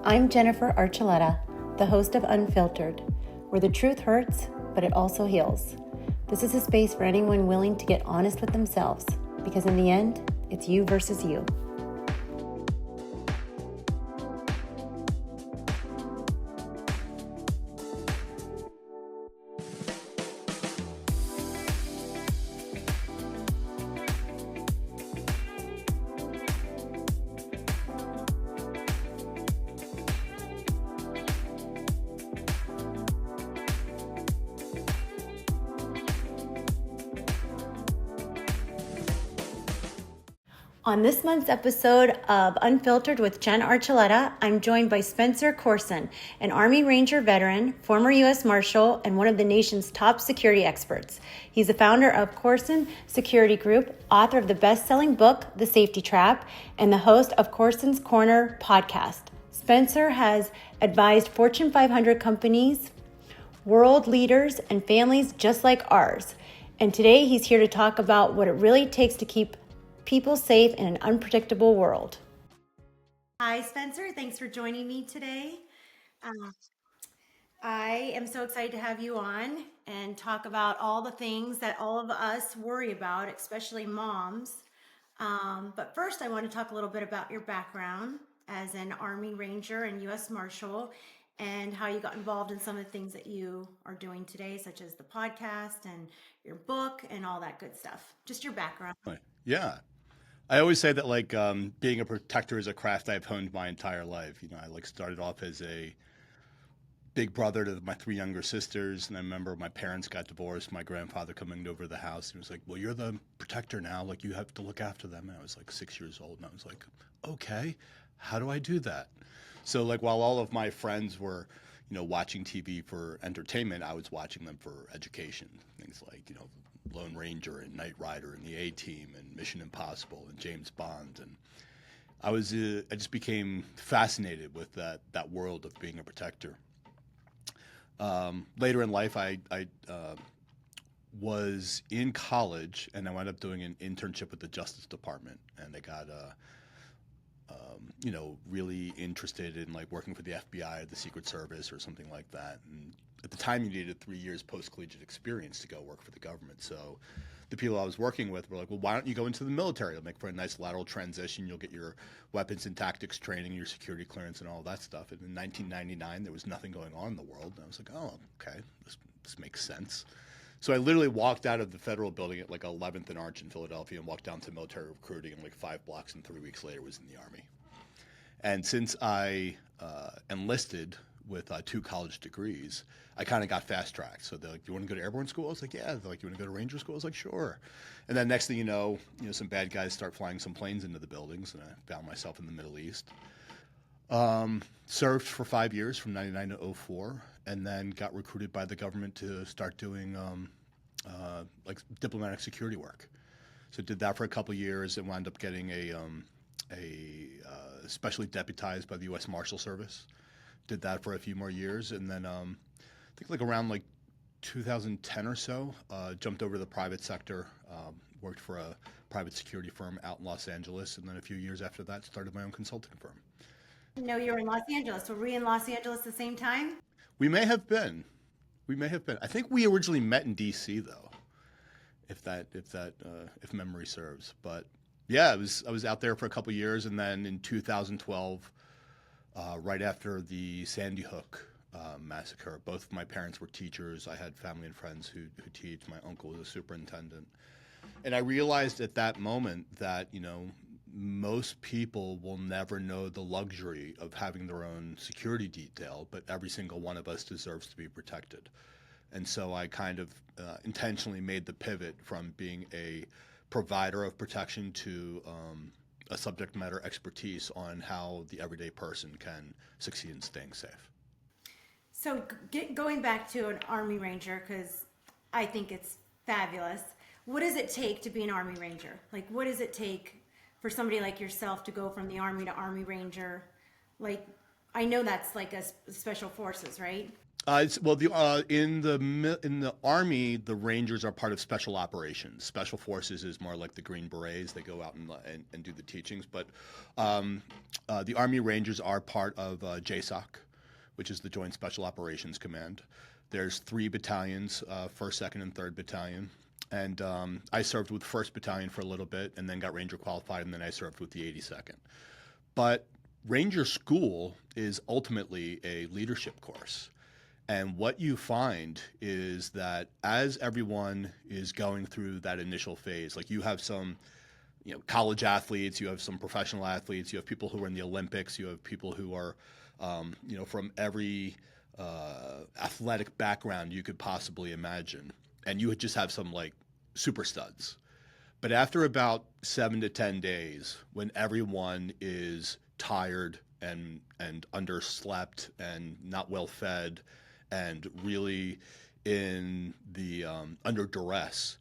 I'm Jennifer Archuleta, the host of Unfiltered, where the truth hurts, but it also heals. This is a space for anyone willing to get honest with themselves, because in the end, it's you versus you. On this month's episode of Unfiltered with Jen Archuleta, I'm joined by Spencer Coursen, an Army Ranger veteran, former U.S. Marshal, and one of the nation's top security experts. He's the founder of Coursen Security Group, author of the best-selling book, The Safety Trap, and the host of Coursen's Corner podcast. Spencer has advised Fortune 500 companies, world leaders, and families just like ours. And today he's here to talk about what it really takes to keep people safe in an unpredictable world. Hi, Spencer. Thanks for joining me today. I am so excited to have you on and talk about all the things that all of us worry about, especially moms. But first, I want to talk a little bit about your background as an Army Ranger and U.S. Marshal and how you got involved in some of the things that you are doing today, such as the podcast and your book and all that good stuff. Just your background. Yeah. I always say that being a protector is a craft I've honed my entire life. I started off as a big brother to my three younger sisters, and I remember my parents got divorced. My grandfather coming over to the house, and he was like, "Well, you're the protector now. Like you have to look after them." And I was like 6 years old, and I was like, "Okay, how do I do that?" So while all of my friends were, watching TV for entertainment, I was watching them for education. Things like Lone Ranger and Knight Rider and the A-Team and Mission Impossible and James Bond, and I just became fascinated with that world of being a protector. Later in life, I was in college, and I wound up doing an internship with the Justice Department, and I got really interested in working for the FBI or the Secret Service or something like that. And at the time, you needed 3 years post-collegiate experience to go work for the government. So the people I was working with were like, "Well, why don't you go into the military? It'll make for a nice lateral transition. You'll get your weapons and tactics training, your security clearance, and all that stuff." And in 1999, there was nothing going on in the world. And I was like, "Oh, okay, this makes sense." So I literally walked out of the federal building at 11th and Arch in Philadelphia and walked down to military recruiting, and 5 blocks and 3 weeks later was in the Army. And since I enlisted with 2 college degrees, I kind of got fast-tracked. So they're like, "Do you want to go to airborne school?" I was like, "Yeah." They're like, "You want to go to Ranger school?" I was like, "Sure." And then next thing you know, some bad guys start flying some planes into the buildings, and I found myself in the Middle East. Served for 5 years from 99 to 04, and then got recruited by the government to start doing diplomatic security work. So did that for a couple of years and wound up getting a specially deputized by the U.S. Marshal Service. Did that for a few more years, and then I think around 2010 or so, jumped over to the private sector, worked for a private security firm out in Los Angeles, and then a few years after that, started my own consulting firm. No, you were in Los Angeles. Were we in Los Angeles at the same time? We may have been. I think we originally met in D.C. though, if memory serves. But yeah, I was out there for a couple of years, and then in 2012, right after the Sandy Hook massacre, both of my parents were teachers. I had family and friends who teach. My uncle was a superintendent, and I realized at that moment that most people will never know the luxury of having their own security detail, but every single one of us deserves to be protected. And so I kind of intentionally made the pivot from being a provider of protection to a subject matter expertise on how the everyday person can succeed in staying safe. So going back to an Army Ranger, because I think it's fabulous. What does it take to be an Army Ranger? What does it take for somebody like yourself to go from the Army to Army Ranger? I know that's a special forces, right? In the Army, the Rangers are part of Special Operations. Special Forces is more like the Green Berets. They go out and do the teachings. But the Army Rangers are part of JSOC, which is the Joint Special Operations Command. There's 3 battalions, 1st, 2nd, and 3rd Battalion. And I served with 1st Battalion for a little bit, and then got Ranger qualified, and then I served with the 82nd. But Ranger School is ultimately a leadership course. And what you find is that as everyone is going through that initial phase, like you have some, college athletes, you have some professional athletes, you have people who are in the Olympics, you have people who are, from every athletic background you could possibly imagine, and you would just have some like super studs. But after about 7 to 10 days, when everyone is tired and underslept and not well fed, and really in the under duress,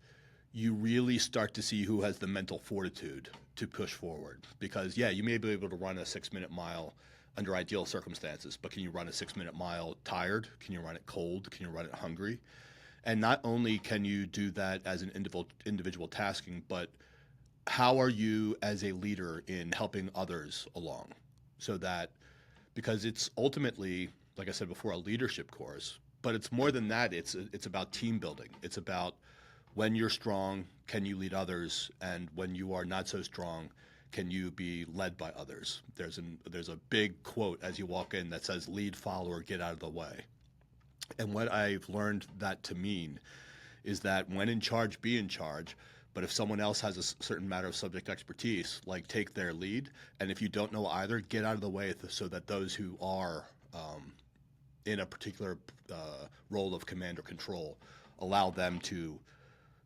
you really start to see who has the mental fortitude to push forward. Because you may be able to run a 6-minute mile under ideal circumstances, but can you run a 6-minute mile tired? Can you run it cold? Can you run it hungry? And not only can you do that as an individual tasking, but how are you as a leader in helping others along? So that, because it's ultimately, like I said before, a leadership course, but it's more than that. It's about team building. It's about when you're strong, can you lead others? And when you are not so strong, can you be led by others? There's a big quote as you walk in that says, "Lead, follower, get out of the way." And what I've learned that to mean is that when in charge, be in charge. But if someone else has a certain matter of subject expertise, like take their lead. And if you don't know either, get out of the way so that those who are in a particular role of command or control, allow them to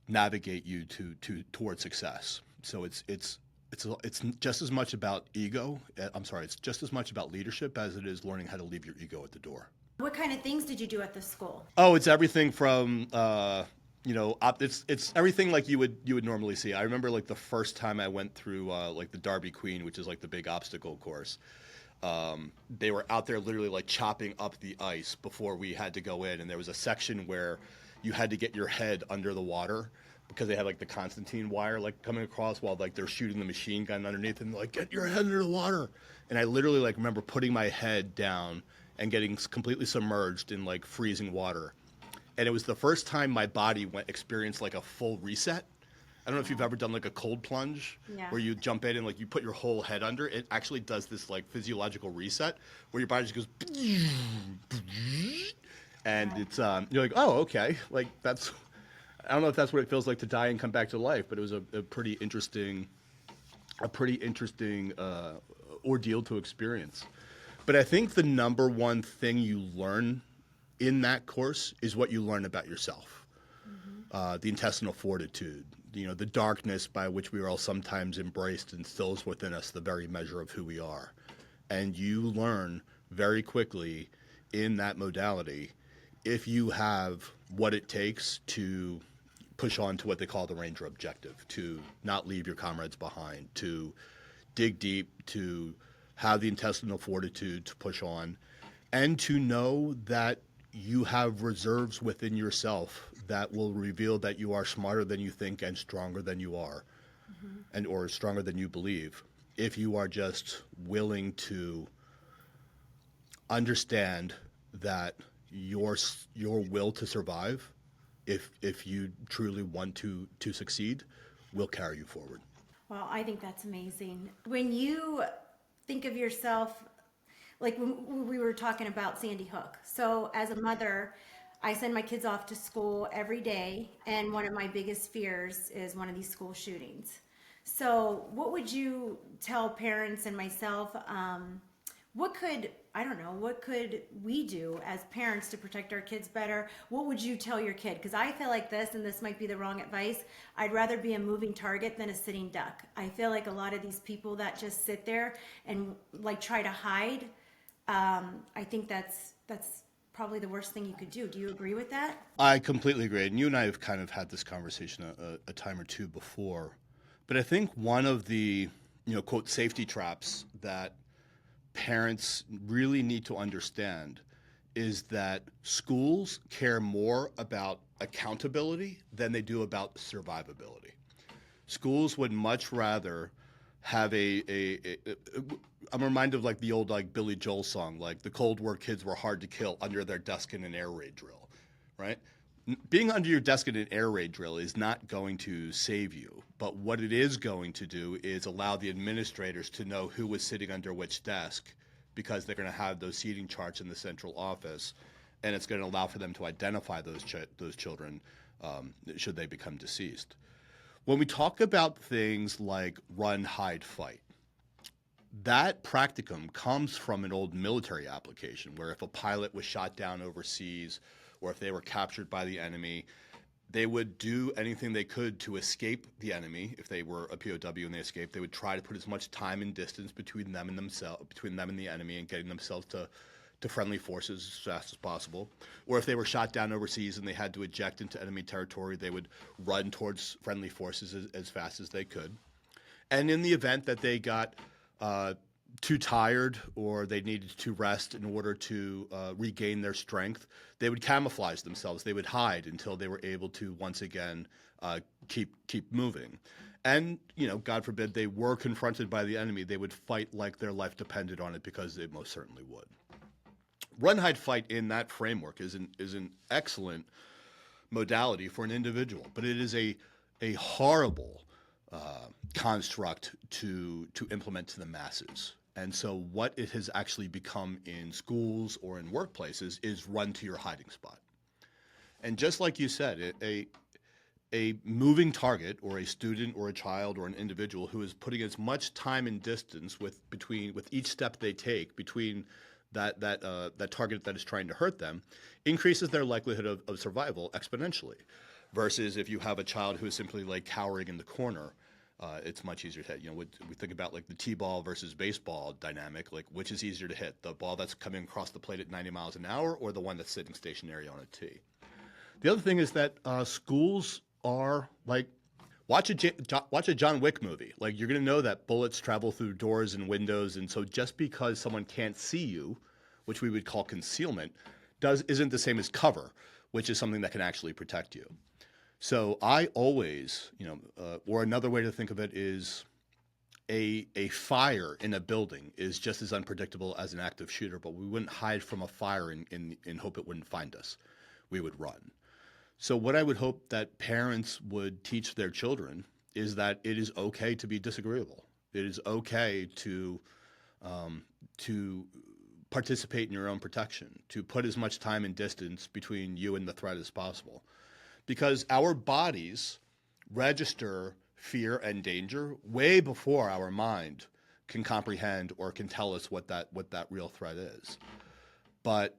navigate you toward success. So it's just as much about ego. It's just as much about leadership as it is learning how to leave your ego at the door. What kind of things did you do at the school? Oh, it's everything from it's everything like you would normally see. I remember like the first time I went through like the Derby Queen, which is like the big obstacle course. They were out there literally like chopping up the ice before we had to go in, and there was a section where you had to get your head under the water because they had like the Constantine wire like coming across while like they're shooting the machine gun underneath, and like, get your head under the water. And I literally like remember putting my head down and getting completely submerged in like freezing water. And it was the first time my body experienced like a full reset. I don't know if you've ever done like a cold plunge where you jump in and like you put your whole head under. It actually does this like physiological reset where your body just goes, and it's you're like, oh, okay, like that's. I don't know if that's what it feels like to die and come back to life, but it was a pretty interesting ordeal to experience. But I think the number one thing you learn in that course is what you learn about yourself. The intestinal fortitude, the darkness by which we are all sometimes embraced instills within us the very measure of who we are. And you learn very quickly in that modality if you have what it takes to push on to what they call the Ranger objective, to not leave your comrades behind, to dig deep, to have the intestinal fortitude to push on, and to know that you have reserves within yourself that will reveal that you are smarter than you think and stronger than you are, and or stronger than you believe, if you are just willing to understand that your will to survive, if you truly want to succeed, will carry you forward. Well, I think that's amazing. When you think of yourself, like when we were talking about Sandy Hook. So as a mother, I send my kids off to school every day, and one of my biggest fears is one of these school shootings. So what would you tell parents and myself, what could we do as parents to protect our kids better? What would you tell your kid? Because I feel like this, and this might be the wrong advice, I'd rather be a moving target than a sitting duck. I feel like a lot of these people that just sit there and like try to hide, I think that's probably the worst thing you could do. Do you agree with that? I completely agree. And you and I have kind of had this conversation a time or two before. But I think one of the, quote, safety traps that parents really need to understand is that schools care more about accountability than they do about survivability. Schools would much rather have I'm reminded of like the old like Billy Joel song, like the Cold War kids were hard to kill under their desk in an air raid drill, right? Being under your desk in an air raid drill is not going to save you, but what it is going to do is allow the administrators to know who was sitting under which desk, because they're going to have those seating charts in the central office, and it's going to allow for them to identify those children should they become deceased. When we talk about things like run, hide, fight, that practicum comes from an old military application where if a pilot was shot down overseas or if they were captured by the enemy, they would do anything they could to escape the enemy. If they were a POW and they escaped, they would try to put as much time and distance between them and the enemy, and getting themselves to friendly forces as fast as possible. Or if they were shot down overseas and they had to eject into enemy territory, they would run towards friendly forces as fast as they could. And in the event that they got too tired or they needed to rest in order to regain their strength, they would camouflage themselves. They would hide until they were able to once again keep moving. And, God forbid they were confronted by the enemy, they would fight like their life depended on it, because they most certainly would. Run, hide, fight in that framework is an excellent modality for an individual, but it is a horrible construct to implement to the masses. And so what it has actually become in schools or in workplaces is run to your hiding spot. And just like you said, a moving target, or a student or a child or an individual who is putting as much time and distance with each step they take between that target that is trying to hurt them, increases their likelihood of survival exponentially. Versus if you have a child who is simply like cowering in the corner, it's much easier to hit. We think about like the T-ball versus baseball dynamic, like which is easier to hit, the ball that's coming across the plate at 90 miles an hour or the one that's sitting stationary on a tee. The other thing is that schools are like, watch a John Wick movie. Like, you're going to know that bullets travel through doors and windows, and so just because someone can't see you, which we would call concealment, isn't the same as cover, which is something that can actually protect you. So I always, or another way to think of it is a fire in a building is just as unpredictable as an active shooter, but we wouldn't hide from a fire in hope it wouldn't find us. We would run. So what I would hope that parents would teach their children is that it is okay to be disagreeable. It is okay to participate in your own protection, to put as much time and distance between you and the threat as possible. Because our bodies register fear and danger way before our mind can comprehend or can tell us what that real threat is. But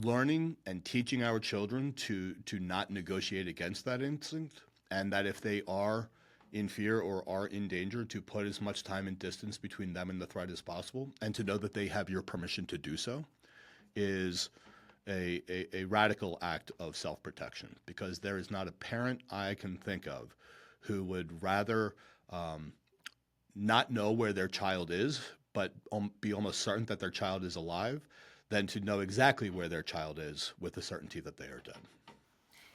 learning and teaching our children to not negotiate against that instinct, and that if they are in fear or are in danger, to put as much time and distance between them and the threat as possible, and to know that they have your permission to do so, is a radical act of self-protection. Because there is not a parent I can think of who would rather not know where their child is, but be almost certain that their child is alive, than to know exactly where their child is with the certainty that they are dead.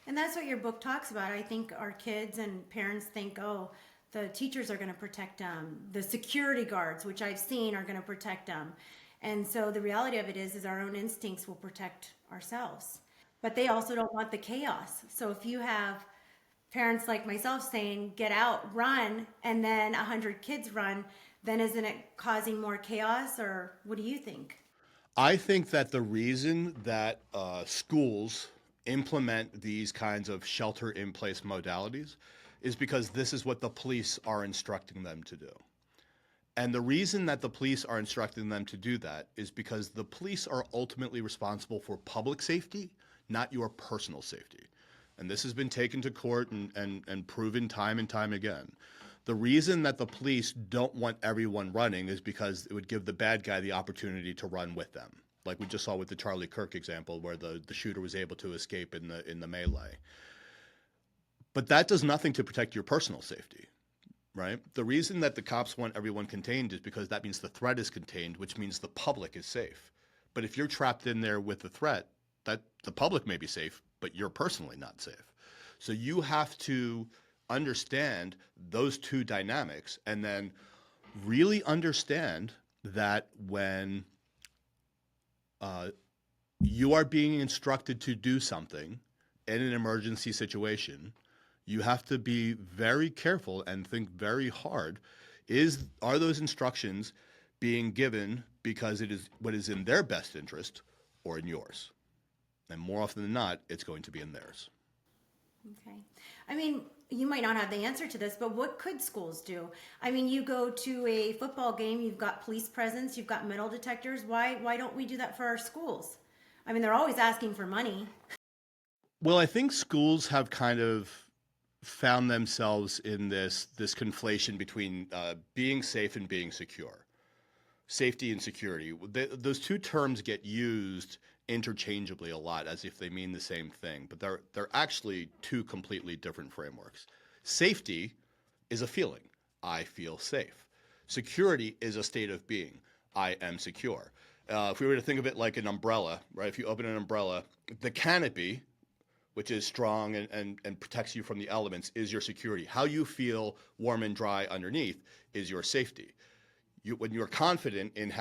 And that's what your book talks about. I think our kids and parents think, oh, the teachers are going to protect them. The security guards, which I've seen, are going to protect them. And so the reality of it is our own instincts will protect ourselves. But they also don't want the chaos. So if you have parents like myself saying, get out, run, and then 100 kids run, then isn't it causing more chaos? Or what do you think? I think that the reason that schools implement these kinds of shelter-in-place modalities is because this is what the police are instructing them to do. And the reason that the police are instructing them to do that is because the police are ultimately responsible for public safety, not your personal safety. And this has been taken to court and proven time and time again. The reason that the police don't want everyone running is because it would give the bad guy the opportunity to run with them. Like we just saw with the Charlie Kirk example, where the shooter was able to escape in the melee. But that does nothing to protect your personal safety, right? The reason that the cops want everyone contained is because that means the threat is contained, which means the public is safe. But if you're trapped in there with the threat, that the public may be safe, but you're personally not safe. So you have to understand those two dynamics and then really understand that when you are being instructed to do something in an emergency situation, you have to be very careful and think very hard. Are those instructions being given because it is what is in their best interest or in yours? And more often than not, it's going to be in theirs. Okay. I mean, you might not have the answer to this, but what could schools do? I mean, you go to a football game, you've got police presence, you've got metal detectors. Why don't we do that for our schools? I mean, they're always asking for money. Well, I think schools have kind of found themselves in this conflation between being safe and being secure. Safety and security. Those two terms get used interchangeably a lot as if they mean the same thing, but they're actually two completely different frameworks. Safety is a feeling. I feel safe. Security is a state of being. I am secure. If we were to think of it like an umbrella, right? If you open an umbrella, the canopy, which is strong and protects you from the elements, is your security. How you feel warm and dry underneath is your safety. When you're confident in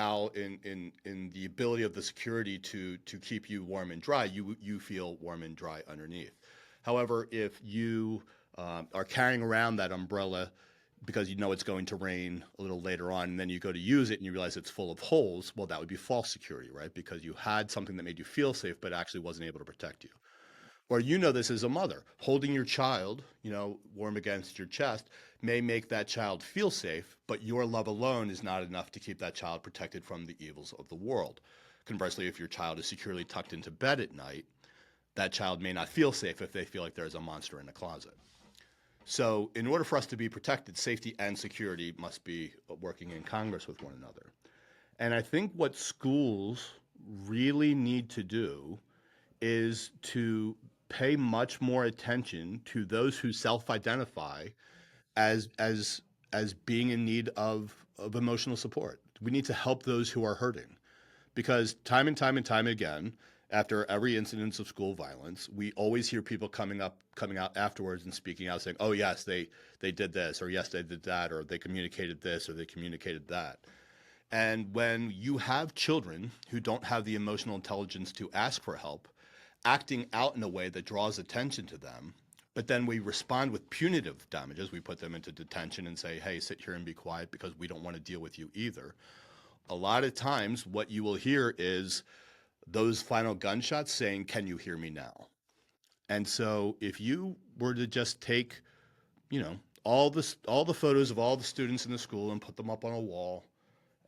in the ability of the security to keep you warm and dry, you feel warm and dry underneath. However, if you are carrying around that umbrella because you know it's going to rain a little later on, and then you go to use it and you realize it's full of holes, well, that would be false security, right? Because you had something that made you feel safe but actually wasn't able to protect you. Or you know this as a mother. Holding your child, warm against your chest may make that child feel safe, but your love alone is not enough to keep that child protected from the evils of the world. Conversely, if your child is securely tucked into bed at night, that child may not feel safe if they feel like there's a monster in the closet. So in order for us to be protected, safety and security must be working in Congress with one another. And I think what schools really need to do is to pay much more attention to those who self-identify as being in need of emotional support. We need to help those who are hurting, because time and time and time again, after every incidence of school violence, we always hear people coming out afterwards and speaking out, saying, "Oh yes, they did this," or "Yes, they did that," or "They communicated this," or "They communicated that." And when you have children who don't have the emotional intelligence to ask for help, acting out in a way that draws attention to them, but then we respond with punitive damages. We put them into detention and say, "Hey, sit here and be quiet because we don't want to deal with you either." A lot of times what you will hear is those final gunshots saying, "Can you hear me now?" And so if you were to just take, all the photos of all the students in the school and put them up on a wall,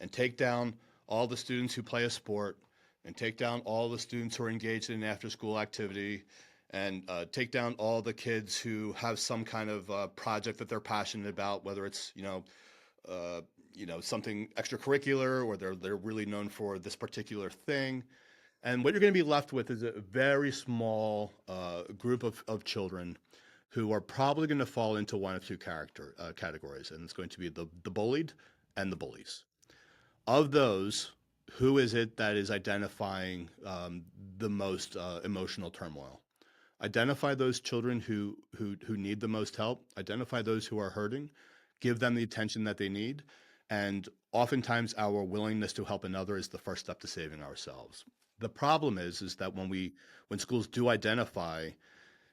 and take down all the students who play a sport, and take down all the students who are engaged in an after-school activity, and take down all the kids who have some kind of project that they're passionate about, whether it's something extracurricular or they're really known for this particular thing. And what you're going to be left with is a very small group of children who are probably going to fall into one of two categories, and it's going to be the bullied and the bullies. Of those, who is it that is identifying the most emotional turmoil? Identify those children who need the most help. Identify those who are hurting. Give them the attention that they need. And oftentimes, our willingness to help another is the first step to saving ourselves. The problem is that when schools do identify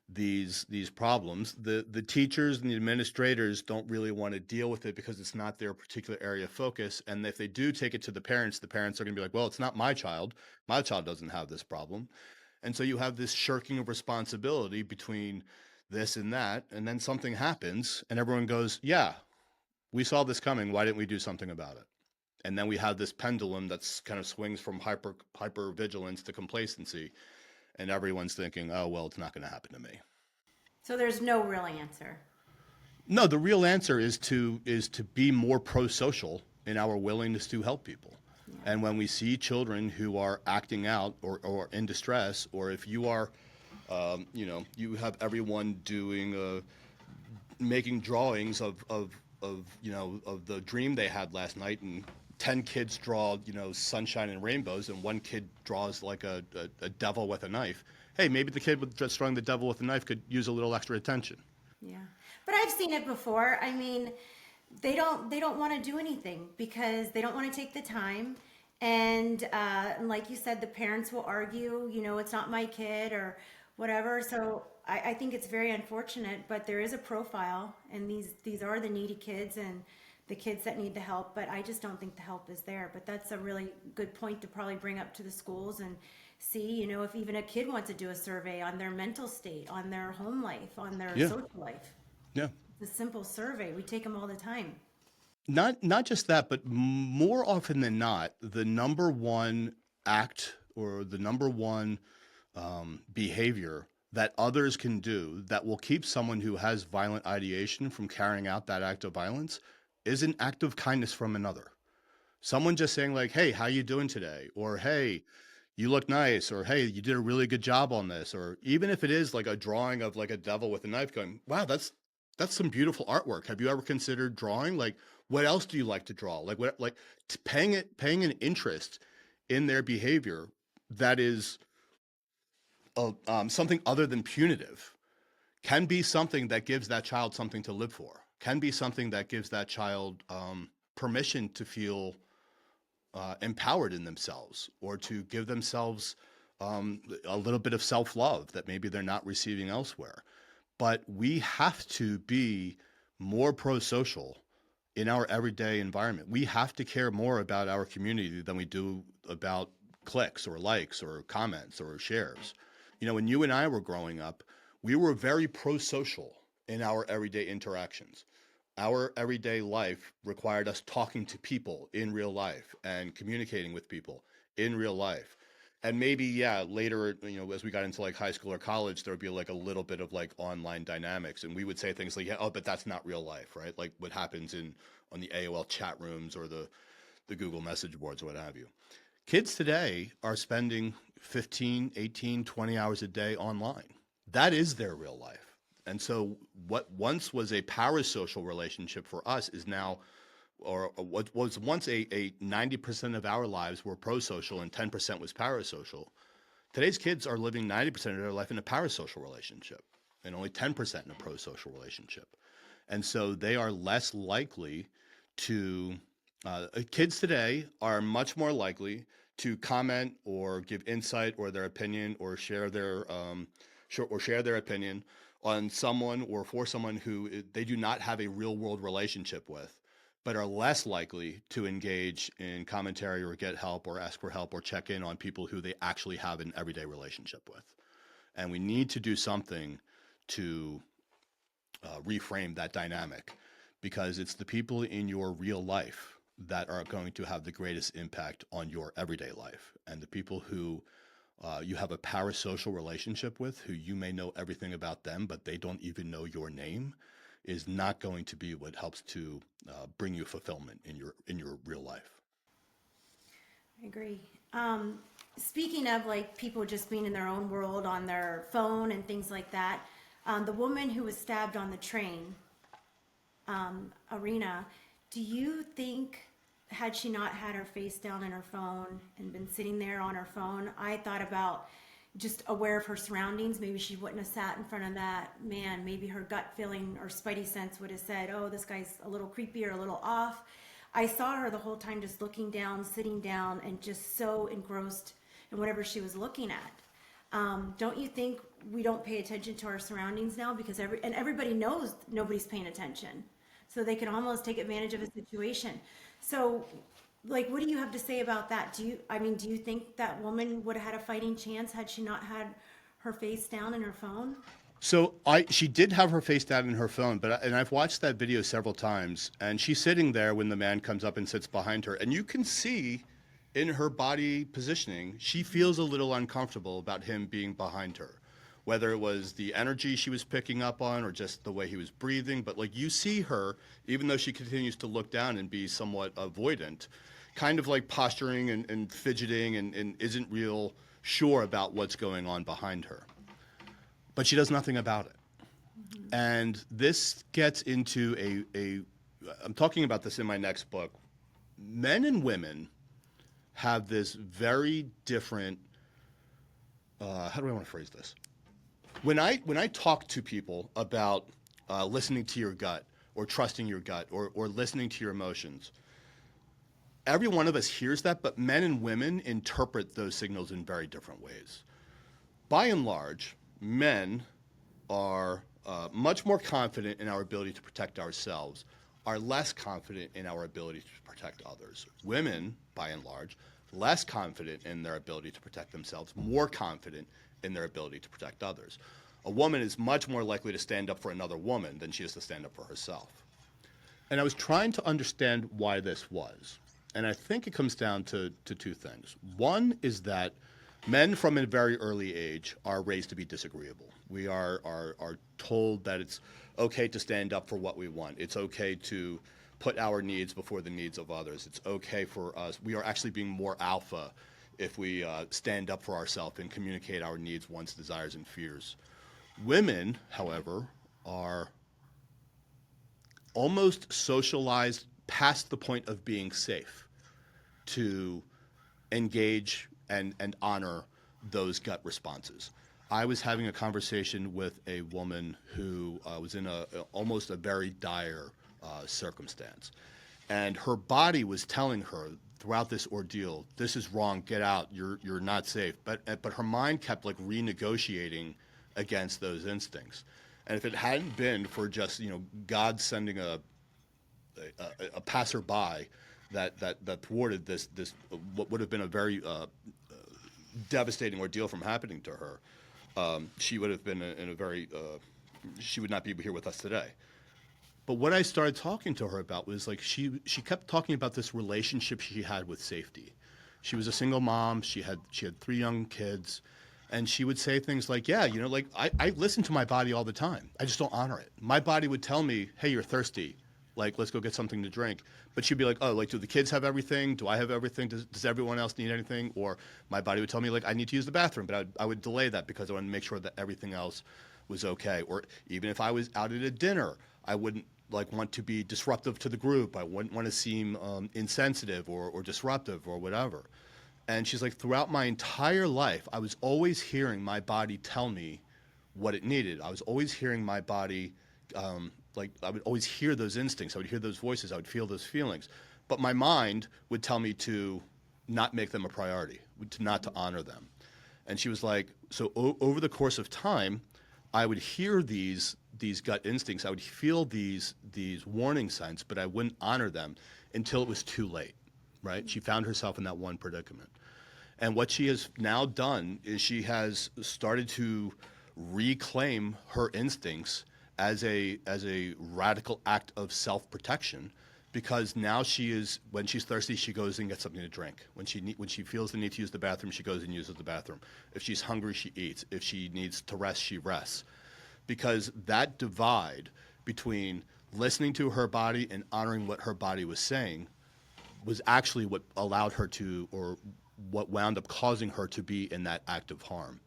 these problems, the teachers and the administrators don't really want to deal with it because it's not their particular area of focus. And if they do take it to the parents are going to be like, "Well, it's not my child. My child doesn't have this problem." And so you have this shirking of responsibility between this and that, and then something happens and everyone goes, "Yeah, we saw this coming. Why didn't we do something about it?" And then we have this pendulum that's kind of swings from hyper vigilance to complacency, and everyone's thinking, "Oh, well, it's not going to happen to me." So there's no real answer. No, the real answer is to be more pro-social in our willingness to help people. Yeah. And when we see children who are acting out or in distress, or if you are, you have everyone doing making drawings of the dream they had last night and 10 kids draw, sunshine and rainbows, and one kid draws like a devil with a knife. Hey, maybe the kid with just drawing the devil with a knife could use a little extra attention. Yeah. But I've seen it before. I mean, they don't want to do anything because they don't want to take the time. And like you said, the parents will argue, it's not my kid or whatever. So I think it's very unfortunate, but there is a profile, and these are the needy kids and the kids that need the help. But I just don't think the help is there. But that's a really good point to probably bring up to the schools and see, if even a kid wants to do a survey on their mental state, on their home life, on their Yeah, social life. yeah. It's a simple survey. We take them all the time. Not just that, but more often than not, the number one act or the number one behavior that others can do that will keep someone who has violent ideation from carrying out that act of violence is an act of kindness from another. Someone just saying like, "Hey, how you doing today?" Or "Hey, you look nice," or "Hey, you did a really good job on this," or even if it is like a drawing of like a devil with a knife, going, "Wow, that's some beautiful artwork. Have you ever considered drawing? Like, what else do you like to draw?" Like what, like paying an interest in their behavior that is something other than punitive can be something that gives that child something to live for. Can be something that gives that child permission to feel empowered in themselves, or to give themselves a little bit of self-love that maybe they're not receiving elsewhere. But we have to be more pro-social in our everyday environment. We have to care more about our community than we do about clicks or likes or comments or shares. When you and I were growing up, we were very pro-social in our everyday interactions. Our everyday life required us talking to people in real life and communicating with people in real life. And maybe, yeah, later, as we got into like high school or college, there would be like a little bit of like online dynamics. And we would say things like, yeah, oh, but that's not real life, right? Like what happens on the AOL chat rooms or the Google message boards or what have you. Kids today are spending 15, 18, 20 hours a day online. That is their real life. And so what once was a parasocial relationship for us is now, or what was once a 90% of our lives were pro-social and 10% was parasocial. Today's kids are living 90% of their life in a parasocial relationship and only 10% in a pro-social relationship. And so they are less likely to, kids today are much more likely to comment or give insight or their opinion or share their opinion on someone or for someone who they do not have a real world relationship with, but are less likely to engage in commentary or get help or ask for help or check in on people who they actually have an everyday relationship with. And we need to do something to reframe that dynamic, because it's the people in your real life that are going to have the greatest impact on your everyday life. And the people who you have a parasocial relationship with, who you may know everything about them, but they don't even know your name, is not going to be what helps to bring you fulfillment in your real life. I agree. Speaking of like people just being in their own world on their phone and things like that, the woman who was stabbed on the train, Arena, do you think, had she not had her face down in her phone and been sitting there on her phone, I thought about just aware of her surroundings, maybe she wouldn't have sat in front of that man. Maybe her gut feeling or spidey sense would have said, oh, this guy's a little creepy or a little off. I saw her the whole time just looking down, sitting down, and just so engrossed in whatever she was looking at. Don't you think we don't pay attention to our surroundings now because everybody knows nobody's paying attention, so they can almost take advantage of a situation? So, like, what do you have to say about that? Do you think that woman would have had a fighting chance had she not had her face down in her phone? So she did have her face down in her phone, and I've watched that video several times, and she's sitting there when the man comes up and sits behind her, and you can see in her body positioning, she feels a little uncomfortable about him being behind her, whether it was the energy she was picking up on or just the way he was breathing. But like you see her, even though she continues to look down and be somewhat avoidant, kind of like posturing and fidgeting and isn't real sure about what's going on behind her. But she does nothing about it. And this gets into I'm talking about this in my next book, men and women have this very different, how do I want to phrase this? When I talk to people about listening to your gut or trusting your gut or listening to your emotions, every one of us hears that, but men and women interpret those signals in very different ways. By and large, men are much more confident in our ability to protect ourselves, are less confident in our ability to protect others. Women, by and large, less confident in their ability to protect themselves, more confident in their ability to protect others. A woman is much more likely to stand up for another woman than she is to stand up for herself. And I was trying to understand why this was. And I think it comes down to two things. One is that men from a very early age are raised to be disagreeable. We are told that it's okay to stand up for what we want. It's okay to put our needs before the needs of others. It's okay for us. We are actually being more alpha if we stand up for ourselves and communicate our needs, wants, desires, and fears. Women, however, are almost socialized past the point of being safe to engage and honor those gut responses. I was having a conversation with a woman who was in almost a very dire circumstance. And her body was telling her throughout this ordeal, this is wrong, get out, you're not safe. But her mind kept like renegotiating against those instincts. And if it hadn't been for just, God sending a passerby that thwarted this what would have been a very devastating ordeal from happening to her, she would have been in a very she would not be here with us today. But what I started talking to her about was like she kept talking about this relationship she had with safety. She was a single mom. She had 3 young kids. And she would say things like, yeah, like I listen to my body all the time. I just don't honor it. My body would tell me, hey, you're thirsty. Like, let's go get something to drink. But she'd be like, oh, like, do the kids have everything? Do I have everything? Does everyone else need anything? Or my body would tell me, like, I need to use the bathroom. But I would delay that because I wanted to make sure that everything else was okay. Or even if I was out at a dinner, I wouldn't, like, want to be disruptive to the group. I wouldn't want to seem insensitive or disruptive or whatever. And she's like, throughout my entire life, I was always hearing my body tell me what it needed. I was always hearing my body, like I would always hear those instincts. I would hear those voices. I would feel those feelings. But my mind would tell me to not make them a priority, not to honor them. And she was like, so over the course of time, I would hear these gut instincts. I would feel these warning signs, but I wouldn't honor them until it was too late. Right? She found herself in that one predicament. And what she has now done is she has started to reclaim her instincts as a radical act of self-protection, because now she is, when she's thirsty, she goes and gets something to drink. When she feels the need to use the bathroom, she goes and uses the bathroom. If she's hungry, she eats. If she needs to rest, she rests. Because that divide between listening to her body and honoring what her body was saying was actually what allowed her to, or what wound up causing her to be in that act of harm.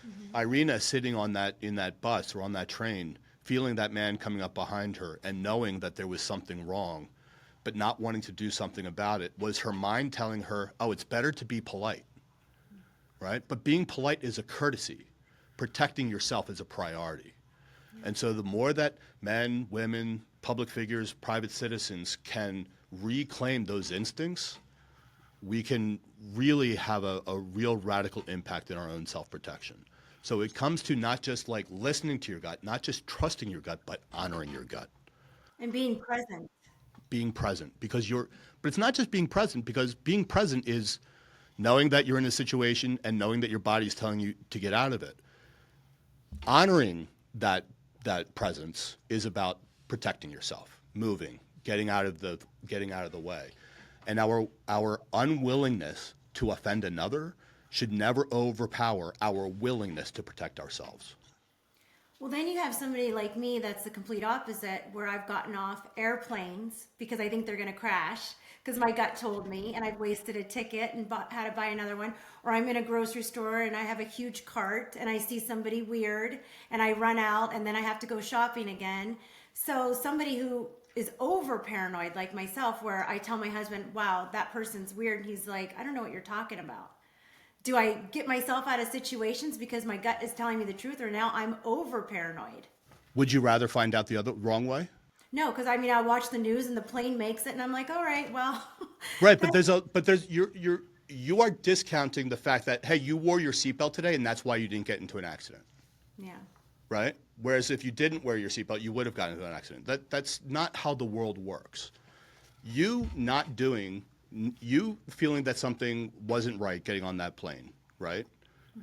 Mm-hmm. Irina sitting in that bus or on that train, feeling that man coming up behind her and knowing that there was something wrong, but not wanting to do something about it, was her mind telling her, oh, it's better to be polite, right? But being polite is a courtesy. Protecting yourself is a priority. Yeah. And so the more that men, women, public figures, private citizens can reclaim those instincts, we can really have a real radical impact in our own self-protection. So it comes to not just like listening to your gut, not just trusting your gut, but honoring your gut. And being present. Being present, but it's not just being present, because being present is knowing that you're in a situation and knowing that your body is telling you to get out of it. Honoring that presence is about protecting yourself, moving, getting out of the way. And our unwillingness to offend another should never overpower our willingness to protect ourselves. Well, then you have somebody like me that's the complete opposite, where I've gotten off airplanes because I think they're going to crash because my gut told me, and I've wasted a ticket and had to buy another one. Or I'm in a grocery store and I have a huge cart and I see somebody weird and I run out and then I have to go shopping again. So somebody who is over paranoid like myself, where I tell my husband, wow, that person's weird. And he's like, I don't know what you're talking about. Do I get myself out of situations because my gut is telling me the truth, or now I'm over paranoid? Would you rather find out the other wrong way? No, because I mean, I watch the news and the plane makes it, and I'm like, all right, well, Right, but you are discounting the fact that, hey, you wore your seatbelt today and that's why you didn't get into an accident. yeah, Right? Whereas if you didn't wear your seatbelt, you would have gotten into an accident. That's not how the world works. You not doing, you feeling that something wasn't right getting on that plane, right?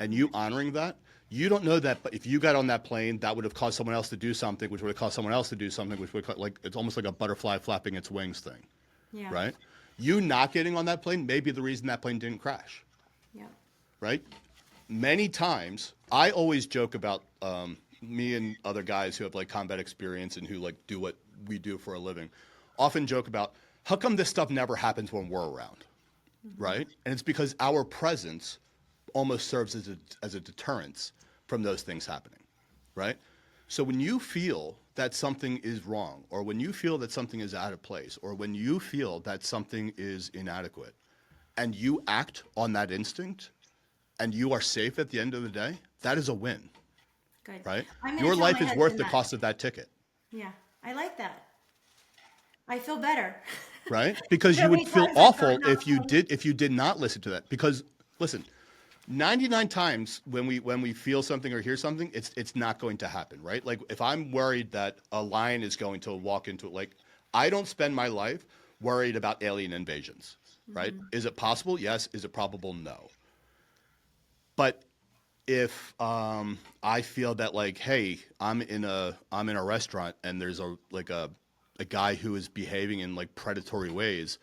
And you honoring that, you don't know that, but if you got on that plane, that would have caused someone else to do something, which would have caused someone else to do something, which would like it's almost like a butterfly flapping its wings thing, yeah, right? You not getting on that plane may be the reason that plane didn't crash, yeah, right? Many times, I always joke about me and other guys who have like combat experience and who like do what we do for a living, often joke about how come this stuff never happens when we're around, right? And it's because our presence almost serves as a deterrence from those things happening, right? So when you feel that something is wrong, or when you feel that something is out of place, or when you feel that something is inadequate, and you act on that instinct, and you are safe at the end of the day, that is a win, good. right? I'm gonna Your tell life my is worth husband the that. cost of that ticket, Yeah, I like that. I feel better. right? Because you How would many feel times I've awful gotten off the if you did not listen to that. Because listen, 99 times when we feel something or hear something, it's not going to happen, right? Like if I'm worried that a lion is going to walk into it, like I don't spend my life worried about alien invasions, right? Is it possible? Yes. Is it probable? No. But if I feel that like, hey, I'm in a restaurant and there's a guy who is behaving in like predatory ways,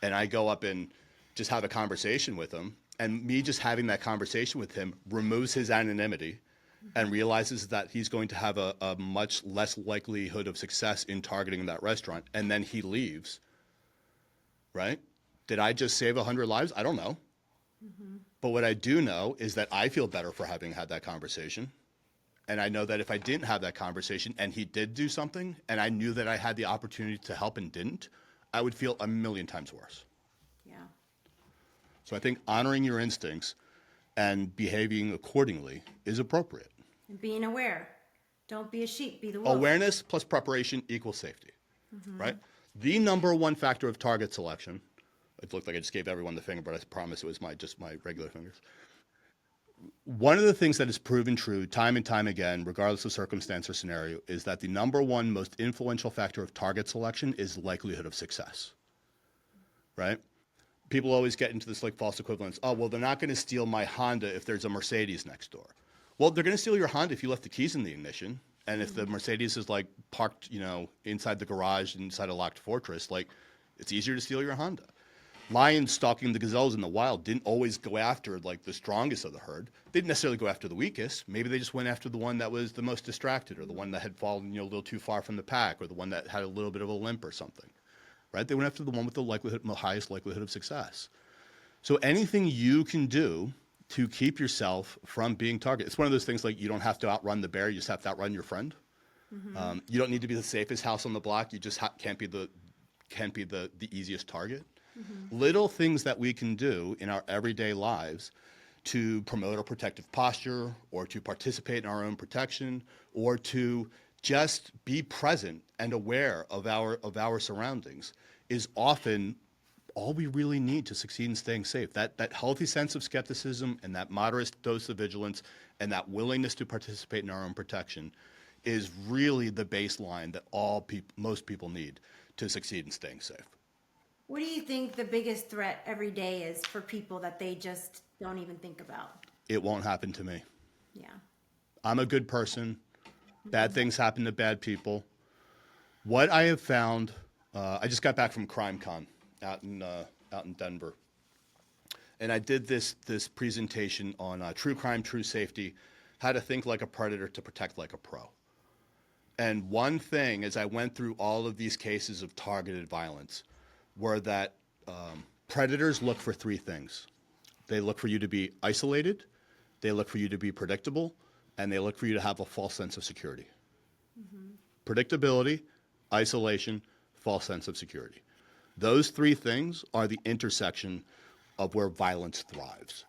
and I go up and just have a conversation with him, and me just having that conversation with him removes his anonymity and realizes that he's going to have a much less likelihood of success in targeting that restaurant, and then he leaves, right? Did I just save 100 lives? I don't know. But what I do know is that I feel better for having had that conversation. And I know that if I didn't have that conversation and he did do something and I knew that I had the opportunity to help and didn't, I would feel a million times worse. Yeah, So I think honoring your instincts and behaving accordingly is appropriate. and being aware. Don't be a sheep. Be the wolf. Awareness plus preparation equals safety, right? The number one factor of target selection, it looked like I just gave everyone the finger, but I promise it was just my regular fingers. One of the things that is proven true time and time again, regardless of circumstance or scenario, is that the number one most influential factor of target selection is likelihood of success, right? People always get into this like false equivalence. Oh, well, they're not going to steal my Honda if there's a Mercedes next door. Well, they're going to steal your Honda if you left the keys in the ignition. And if the Mercedes is like parked, inside the garage, inside a locked fortress, like it's easier to steal your Honda. Lions stalking the gazelles in the wild didn't always go after like the strongest of the herd. They didn't necessarily go after the weakest. Maybe they just went after the one that was the most distracted, or the one that had fallen, a little too far from the pack, or the one that had a little bit of a limp or something. Right? They went after the one with the highest likelihood of success. So anything you can do to keep yourself from being targeted. It's one of those things like you don't have to outrun the bear, you just have to outrun your friend. You don't need to be the safest house on the block. You just can't be the easiest target. Little things that we can do in our everyday lives to promote our protective posture, or to participate in our own protection, or to just be present and aware of our surroundings is often all we really need to succeed in staying safe. That healthy sense of skepticism and that moderate dose of vigilance and that willingness to participate in our own protection is really the baseline that most people need to succeed in staying safe. What do you think the biggest threat every day is for people that they just don't even think about? It won't happen to me. Yeah. I'm a good person. Bad things happen to bad people. What I have found, I just got back from CrimeCon out in Denver, and I did this presentation on true crime, true safety, how to think like a predator to protect like a pro. And one thing, as I went through all of these cases of targeted violence, were that predators look for three things. They look for you to be isolated, they look for you to be predictable, and they look for you to have a false sense of security. Predictability, isolation, false sense of security. Those three things are the intersection of where violence thrives.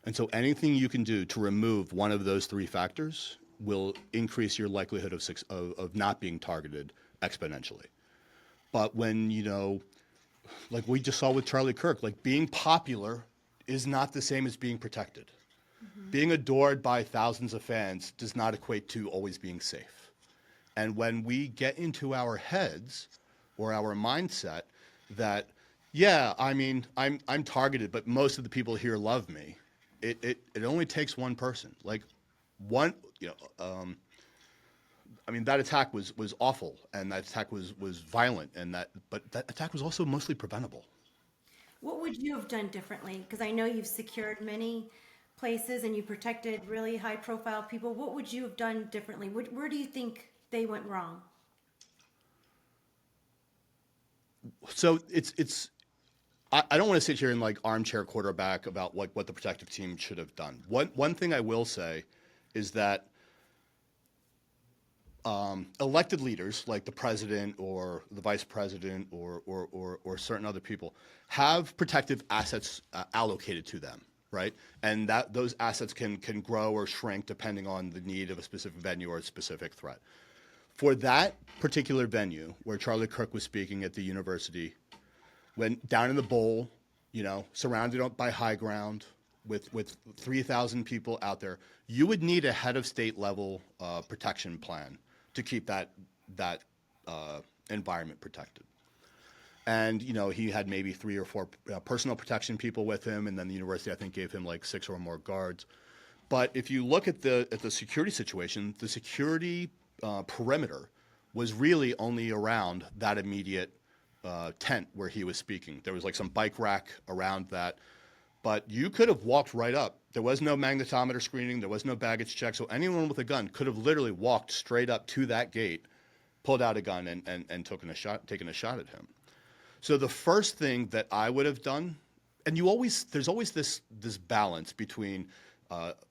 And so anything you can do to remove one of those three factors will increase your likelihood of not being targeted exponentially. But when, like we just saw with Charlie Kirk, like being popular is not the same as being protected. Mm-hmm. Being adored by thousands of fans does not equate to always being safe. And when we get into our heads or our mindset that, yeah, I mean, I'm targeted, but most of the people here love me. It only takes one person. Like one, I mean, that attack was awful, and that attack was violent, but that attack was also mostly preventable. What would you have done differently? Because I know you've secured many places and you protected really high profile people. What would you have done differently? Where do you think they went wrong? So I don't want to sit here and like armchair quarterback about what the protective team should have done. One thing I will say is that elected leaders like the president or the vice president or certain other people have protective assets allocated to them, right? And that those assets can grow or shrink depending on the need of a specific venue or a specific threat. For that particular venue where Charlie Kirk was speaking at the university, when down in the bowl, surrounded by high ground with 3,000 people out there, you would need a head of state level protection plan to keep that environment protected. And he had maybe 3 or 4 personal protection people with him, and then the university I think gave him like 6 or more guards. But if you look at the security situation, the security perimeter was really only around that immediate tent where he was speaking. There was like some bike rack around that, but you could have walked right up. There was no magnetometer screening. There was no baggage check. So anyone with a gun could have literally walked straight up to that gate, pulled out a gun, and taken a shot at him. So the first thing that I would have done, and there's always this balance between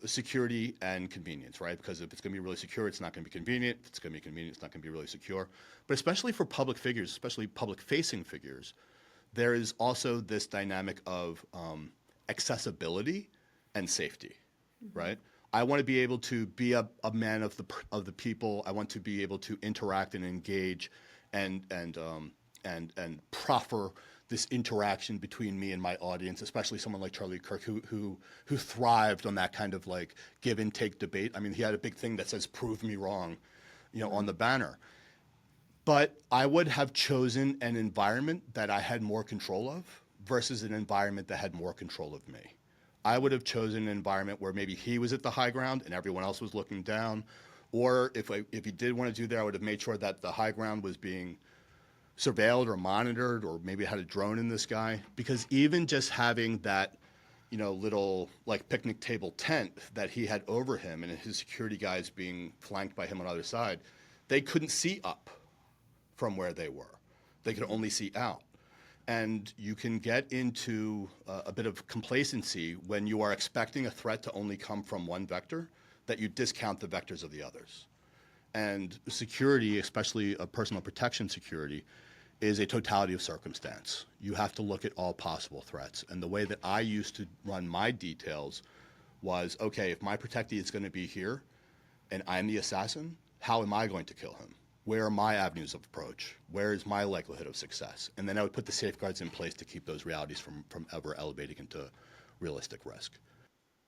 security and convenience, right? Because if it's going to be really secure, it's not going to be convenient. If it's going to be convenient, it's not going to be really secure. But especially for public figures, especially public-facing figures, there is also this dynamic of accessibility and safety, right? I want to be able to be a man of the people. I want to be able to interact and engage, and proffer this interaction between me and my audience, especially someone like Charlie Kirk, who thrived on that kind of like give and take debate. I mean, he had a big thing that says "Prove me wrong," on the banner. But I would have chosen an environment that I had more control of versus an environment that had more control of me. I would have chosen an environment where maybe he was at the high ground and everyone else was looking down. Or if he did want to do that, I would have made sure that the high ground was being surveilled or monitored, or maybe had a drone in the sky. Because even just having that, little like picnic table tent that he had over him and his security guys being flanked by him on the other side, they couldn't see up from where they were. They could only see out. And you can get into a bit of complacency when you are expecting a threat to only come from one vector, that you discount the vectors of the others. And security, especially a personal protection security, is a totality of circumstance. You have to look at all possible threats. And the way that I used to run my details was, okay, if my protectee is going to be here and I'm the assassin, how am I going to kill him? Where are my avenues of approach? Where is my likelihood of success? And then I would put the safeguards in place to keep those realities from ever elevating into realistic risk.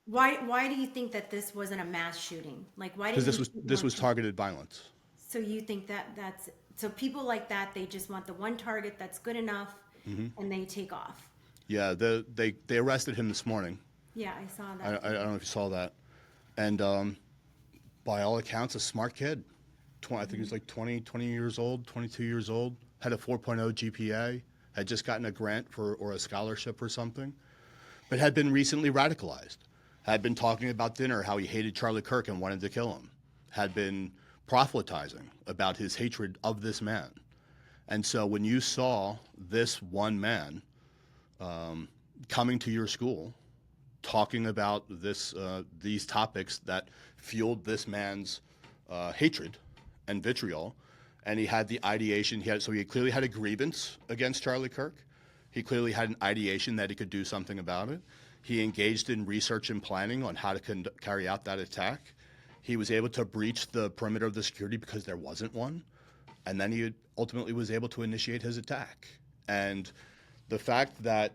Why do you think that this wasn't a mass shooting? Like, why did Because this was targeted violence. So you think that's so people like that, they just want the one target that's good enough, and they take off. Yeah, they arrested him this morning. Yeah, I saw that. I don't know if you saw that. And by all accounts, a smart kid. I think he was like 20 years old, 22 years old, had a 4.0 GPA, had just gotten a grant or a scholarship or something, but had been recently radicalized, had been talking about dinner, how he hated Charlie Kirk and wanted to kill him, had been proselytizing about his hatred of this man. And so when you saw this one man coming to your school, talking about these topics that fueled this man's hatred and vitriol, and he had the ideation. So he clearly had a grievance against Charlie Kirk. He clearly had an ideation that he could do something about it. He engaged in research and planning on how to carry out that attack. He was able to breach the perimeter of the security because there wasn't one. And then he ultimately was able to initiate his attack. And the fact that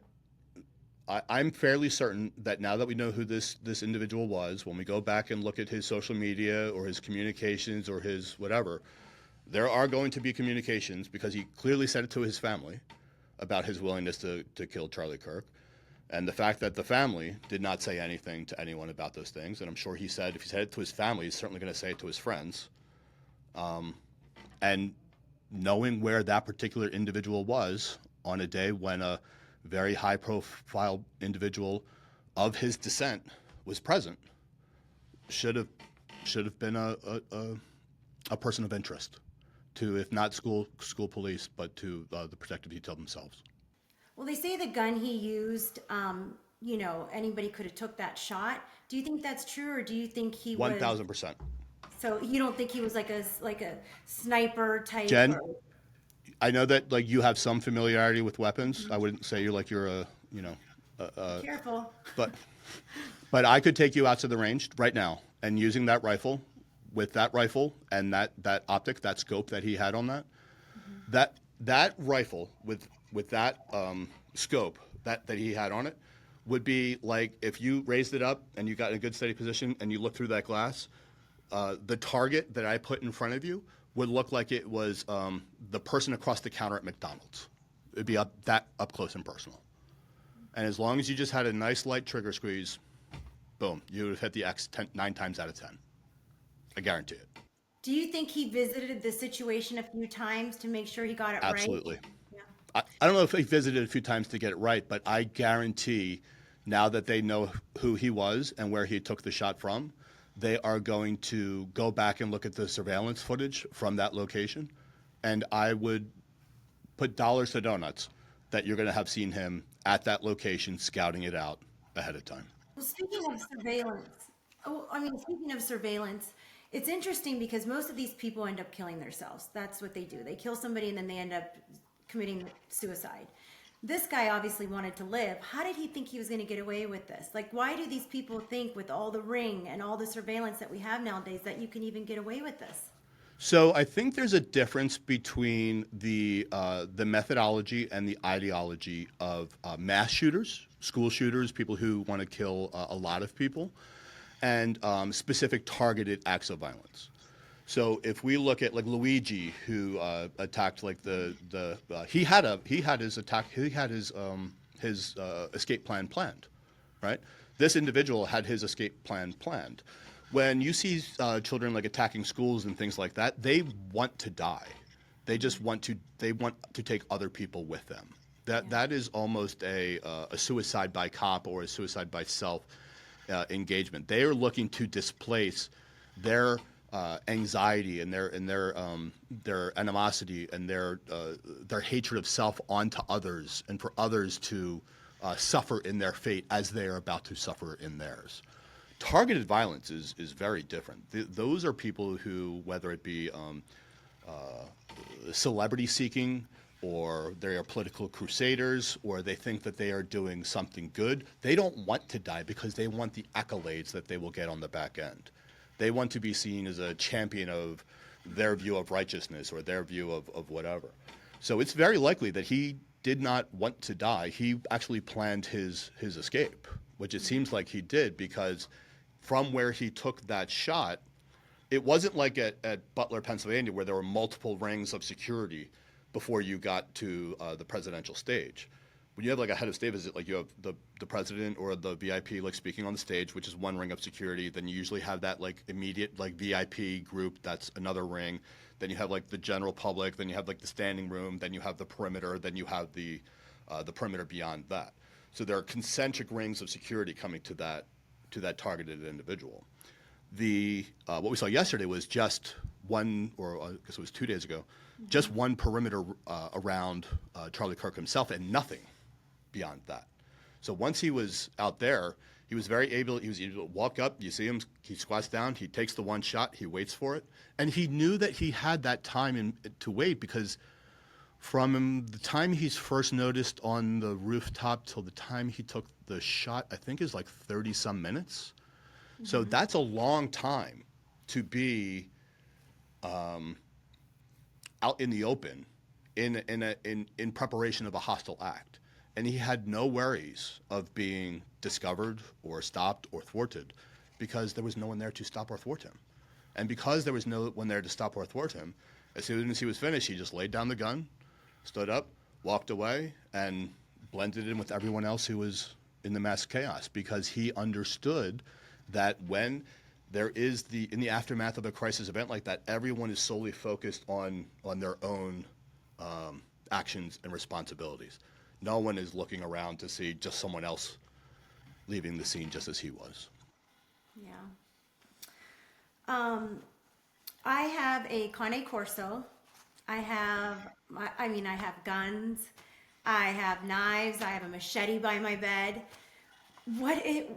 I'm fairly certain that now that we know who this individual was, when we go back and look at his social media or his communications or his whatever, there are going to be communications, because he clearly said it to his family about his willingness to kill Charlie Kirk. And the fact that the family did not say anything to anyone about those things, and I'm sure he said, if he said it to his family, he's certainly going to say it to his friends. And knowing where that particular individual was on a day when a very high-profile individual of his descent was present should have been a person of interest to, if not school police, but to the protective detail themselves. Well, they say the gun he used, anybody could have took that shot. Do you think that's true, or do you think he was 1,000%. So you don't think he was like a sniper type? Jen, I know that you have some familiarity with weapons. I wouldn't say you're a Careful. but I could take you out to the range right now, and using that rifle, with that rifle and that optic, that scope that he had on that rifle with that scope that he had on it would be like if you raised it up and you got in a good steady position and you look through that glass, the target that I put in front of you would look like it was the person across the counter at McDonald's. It'd be up close and personal. And as long as you just had a nice light trigger squeeze, boom, you would have hit the X 9 times out of 10. I guarantee it. Do you think he visited the situation a few times to make sure he got it right? Absolutely. Yeah. I don't know if he visited a few times to get it right, but I guarantee now that they know who he was and where he took the shot from, they are going to go back and look at the surveillance footage from that location. And I would put dollars to donuts that you're going to have seen him at that location scouting it out ahead of time. Well, speaking of surveillance, it's interesting because most of these people end up killing themselves. That's what they do. They kill somebody and then they end up committing suicide. This guy obviously wanted to live. How did he think he was going to get away with this? Like, why do these people think, with all the ring and all the surveillance that we have nowadays, that you can even get away with this? So I think there's a difference between the methodology and the ideology of mass shooters, school shooters, people who want to kill a lot of people, and specific targeted acts of violence. So if we look at Luigi, who attacked he had his escape plan planned, right? This individual had his escape plan planned. When you see children attacking schools and things like that, they want to die. They want to take other people with them. That is almost a suicide by cop or a suicide by self engagement. They are looking to displace their anxiety and their animosity and their hatred of self onto others, and for others to suffer in their fate as they are about to suffer in theirs. Targeted violence is very different. Those are people who, whether it be celebrity seeking, or they are political crusaders, or they think that they are doing something good, they don't want to die because they want the accolades that they will get on the back end. They want to be seen as a champion of their view of righteousness or their view of whatever. So it's very likely that he did not want to die. He actually planned his escape, which it seems like he did, because from where he took that shot, it wasn't like at Butler, Pennsylvania, where there were multiple rings of security before you got to the presidential stage. When you have a head of state visit, you have the president or the VIP speaking on the stage, which is one ring of security. Then you usually have that immediate VIP group, that's another ring. Then you have the general public. Then you have the standing room. Then you have the perimeter. Then you have the perimeter beyond that. So there are concentric rings of security coming to that targeted individual. What we saw yesterday was just one, or I guess it was 2 days ago, just one perimeter around Charlie Kirk himself, and nothing beyond that. So once he was out there, He was very able. He was able to walk up. You see him. He squats down. He takes the one shot. He waits for it, and he knew that he had that time to wait because from the time he's first noticed on the rooftop till the time he took the shot, I think is like 30 some minutes. Mm-hmm. So that's a long time to be out in the open in preparation of a hostile act. And he had no worries of being discovered or stopped or thwarted because there was no one there to stop or thwart him. And because there was no one there to stop or thwart him, as soon as he was finished, he just laid down the gun, stood up, walked away, and blended in with everyone else who was in the mass chaos because he understood that when there is in the aftermath of a crisis event like that, everyone is solely focused on their own actions and responsibilities. No one is looking around to see just someone else leaving the scene just as he was. Yeah. I have a Cane Corso. I have guns. I have knives. I have a machete by my bed.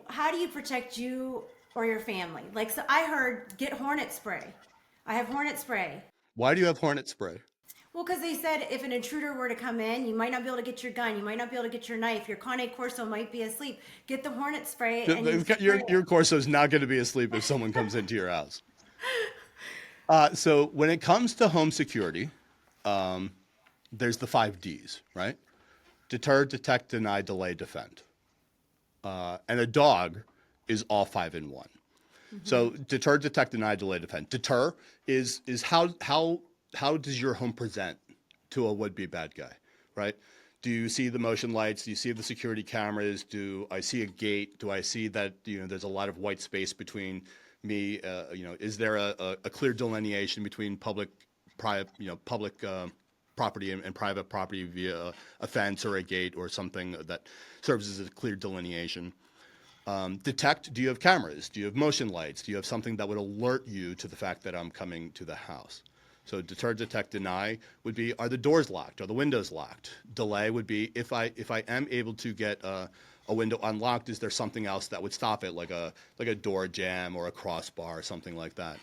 How do you protect you or your family? Like, so I heard get hornet spray. I have hornet spray. Why do you have hornet spray? Well, because they said if an intruder were to come in, you might not be able to get your gun. You might not be able to get your knife. Your Cane Corso might be asleep. Get the hornet spray. Your Corso is not going to be asleep if someone comes into your house. So when it comes to home security, there's the 5 Ds, right? Deter, detect, deny, delay, defend. And a dog is all 5 in 1. Mm-hmm. So deter, detect, deny, delay, defend. Deter is how does your home present to a would-be bad guy, right? Do you see the motion lights? Do you see the security cameras? Do I see a gate? Do I see that there's a lot of white space between me? Is there a clear delineation between public property and private property via a fence or a gate or something that serves as a clear delineation? Detect, do you have cameras? Do you have motion lights? Do you have something that would alert you to the fact that I'm coming to the house? So deter, detect, deny would be, are the doors locked? Are the windows locked? Delay would be, if I am able to get a window unlocked, is there something else that would stop it, like a door jam or a crossbar or something like that?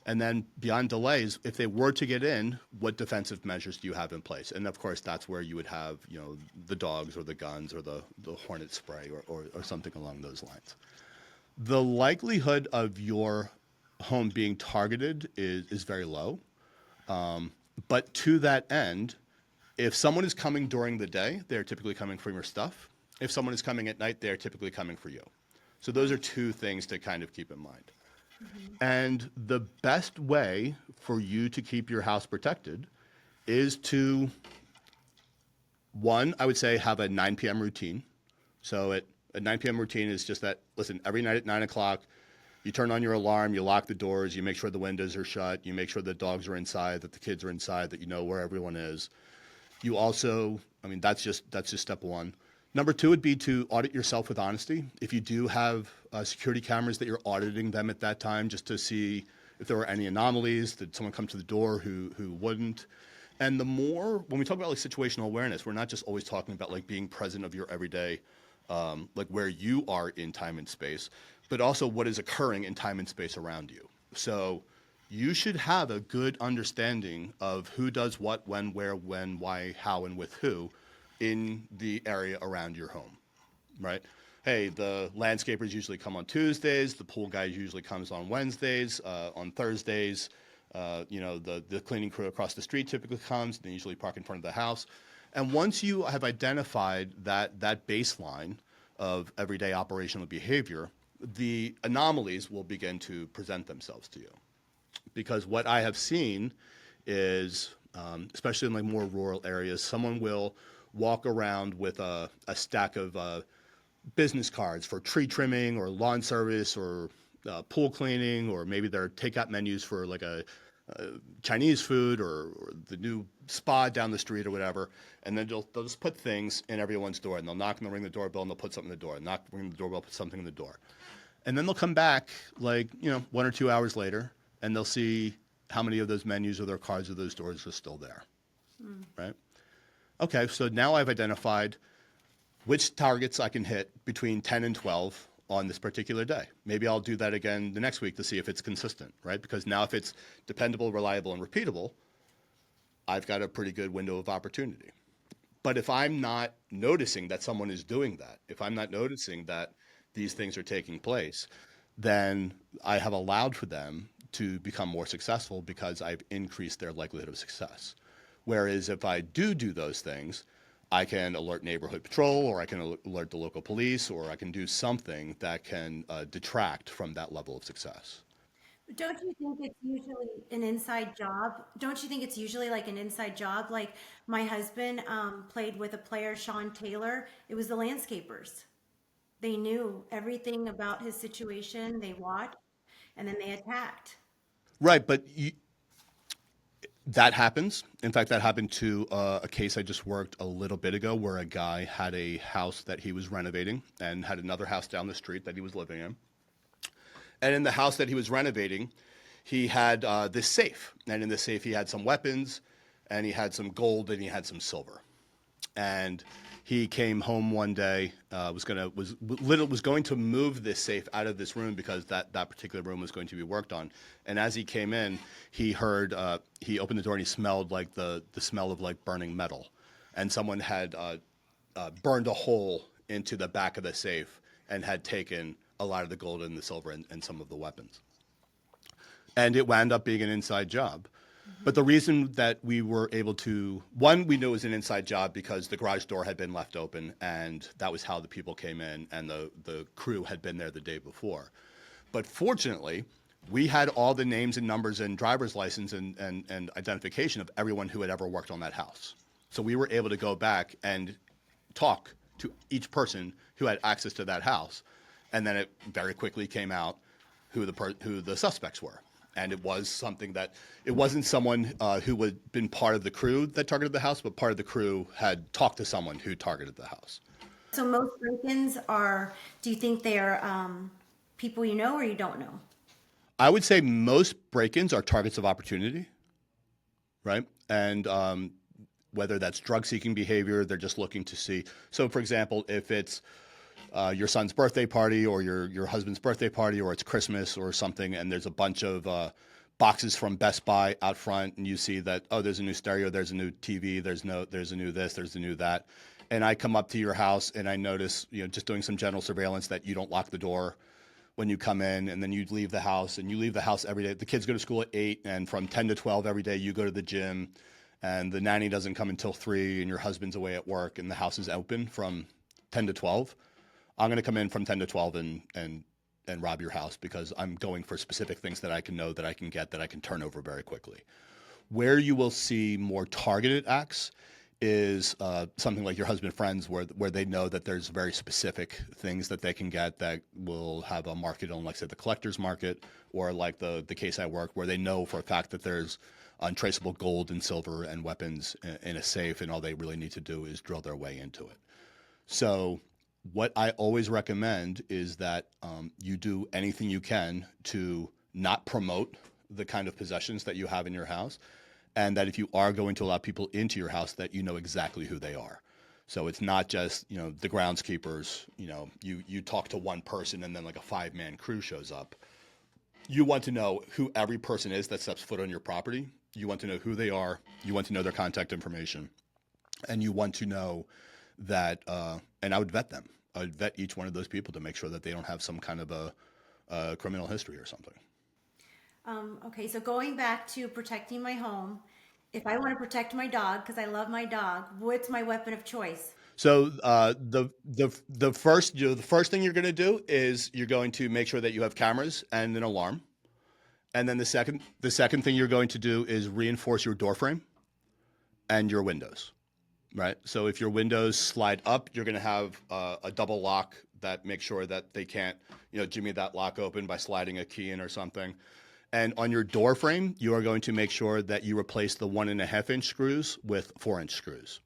And then beyond delays, if they were to get in, what defensive measures do you have in place? And of course, that's where you would have, the dogs or the guns or the hornet spray or something along those lines. The likelihood of your home being targeted is very low. But to that end, if someone is coming during the day, they're typically coming for your stuff. If someone is coming at night, they're typically coming for you. So those are 2 things to kind of keep in mind. Mm-hmm. And the best way for you to keep your house protected is to, one, I would say have a 9 p.m. routine. So a 9 p.m. routine is just that, listen, every night at 9 o'clock, you turn on your alarm, you lock the doors, you make sure the windows are shut, you make sure the dogs are inside, that the kids are inside, that you know where everyone is. You also, that's just step 1. Number 2 would be to audit yourself with honesty. If you do have security cameras, that you're auditing them at that time just to see if there were any anomalies, did someone come to the door who wouldn't. And the more, when we talk about like situational awareness, we're not just always talking about like being present of your everyday, like where you are in time and space, but also what is occurring in time and space around you. So you should have a good understanding of who does what, when, where, when, why, how, and with who in the area around your home, right? Hey, the landscapers usually come on Tuesdays, the pool guy usually comes on Wednesdays, on Thursdays, the cleaning crew across the street typically comes, they usually park in front of the house. And once you have identified that baseline of everyday operational behavior, the anomalies will begin to present themselves to you. Because what I have seen is, especially in like more rural areas, someone will walk around with a stack of business cards for tree trimming or lawn service or pool cleaning, or maybe their takeout menus for like a Chinese food or the new spa down the street or whatever, and then they'll just put things in everyone's door, and they'll knock and they'll ring the doorbell and they'll put something in the door, knock, ring the doorbell, put something in the door. And then they'll come back like, 1 or 2 hours later, and they'll see how many of those menus or their cards or those doors are still there, right? Okay, so now I've identified which targets I can hit between 10 and 12 on this particular day. Maybe I'll do that again the next week to see if it's consistent, right? Because now if it's dependable, reliable, and repeatable, I've got a pretty good window of opportunity. But if I'm not noticing that someone is doing that, if I'm not noticing that these things are taking place, then I have allowed for them to become more successful because I've increased their likelihood of success. Whereas if I do those things, I can alert neighborhood patrol, or I can alert the local police, or I can do something that can detract from that level of success. Don't you think it's usually an inside job? Don't you think it's usually like an inside job? Like my husband played with a player, Sean Taylor. It was the landscapers. They knew everything about his situation. They watched, and then they attacked. Right, but that happens. In fact, that happened to a case I just worked a little bit ago where a guy had a house that he was renovating and had another house down the street that he was living in. And in the house that he was renovating, he had this safe. And in the safe, he had some weapons, and he had some gold, and he had some silver. And he came home one day, was going to move this safe out of this room because that particular room was going to be worked on. And as he came in, he heard he opened the door and he smelled like the smell of like burning metal, and someone had burned a hole into the back of the safe and had taken a lot of the gold and the silver and some of the weapons. And it wound up being an inside job. But the reason that we were able to, one, we knew it was an inside job because the garage door had been left open, and that was how the people came in, and the crew had been there the day before. But fortunately, we had all the names and numbers and driver's license and identification of everyone who had ever worked on that house. So we were able to go back and talk to each person who had access to that house. And then it very quickly came out who the suspects were. And it was something that, it wasn't someone who had been part of the crew that targeted the house, but part of the crew had talked to someone who targeted the house. So most break-ins are, do you think they are people you know or you don't know? I would say most break-ins are targets of opportunity, right? And whether that's drug-seeking behavior, they're just looking to see. So, for example, if it's your son's birthday party or your husband's birthday party, or it's Christmas or something, and there's a bunch of boxes from Best Buy out front, and you see that, oh, there's a new stereo, there's a new TV, there's a new this, there's a new that. And I come up to your house and I notice, just doing some general surveillance, that you don't lock the door when you come in, and then you leave the house, and you leave the house every day. The kids go to school at 8, and from 10 to 12 every day you go to the gym, and the nanny doesn't come until 3, and your husband's away at work, and the house is open from 10 to 12. I'm going to come in from 10 to 12 and rob your house because I'm going for specific things that I can know, that I can get, that I can turn over very quickly. Where you will see more targeted acts is something like your husband friends, where they know that there's very specific things that they can get that will have a market on, like, say, the collector's market, or like the case I work, where they know for a fact that there's untraceable gold and silver and weapons in a safe, and all they really need to do is drill their way into it. So what I always recommend is that you do anything you can to not promote the kind of possessions that you have in your house, and that if you are going to allow people into your house, that you know exactly who they are. So it's not just, the groundskeepers, you talk to one person and then like a 5-man crew shows up. You want to know who every person is that steps foot on your property. You want to know who they are. You want to know their contact information. And you want to know that, and I would vet them. I would vet each one of those people to make sure that they don't have some kind of a criminal history or something. Okay, so going back to protecting my home, if I want to protect my dog because I love my dog, what's my weapon of choice? So the first thing you're going to do is you're going to make sure that you have cameras and an alarm, and then the second thing you're going to do is reinforce your door frame and your windows. Right. So if your windows slide up, you're going to have a double lock that makes sure that they can't, jimmy that lock open by sliding a key in or something. And on your door frame, you are going to make sure that you replace the 1.5-inch screws with 4-inch screws.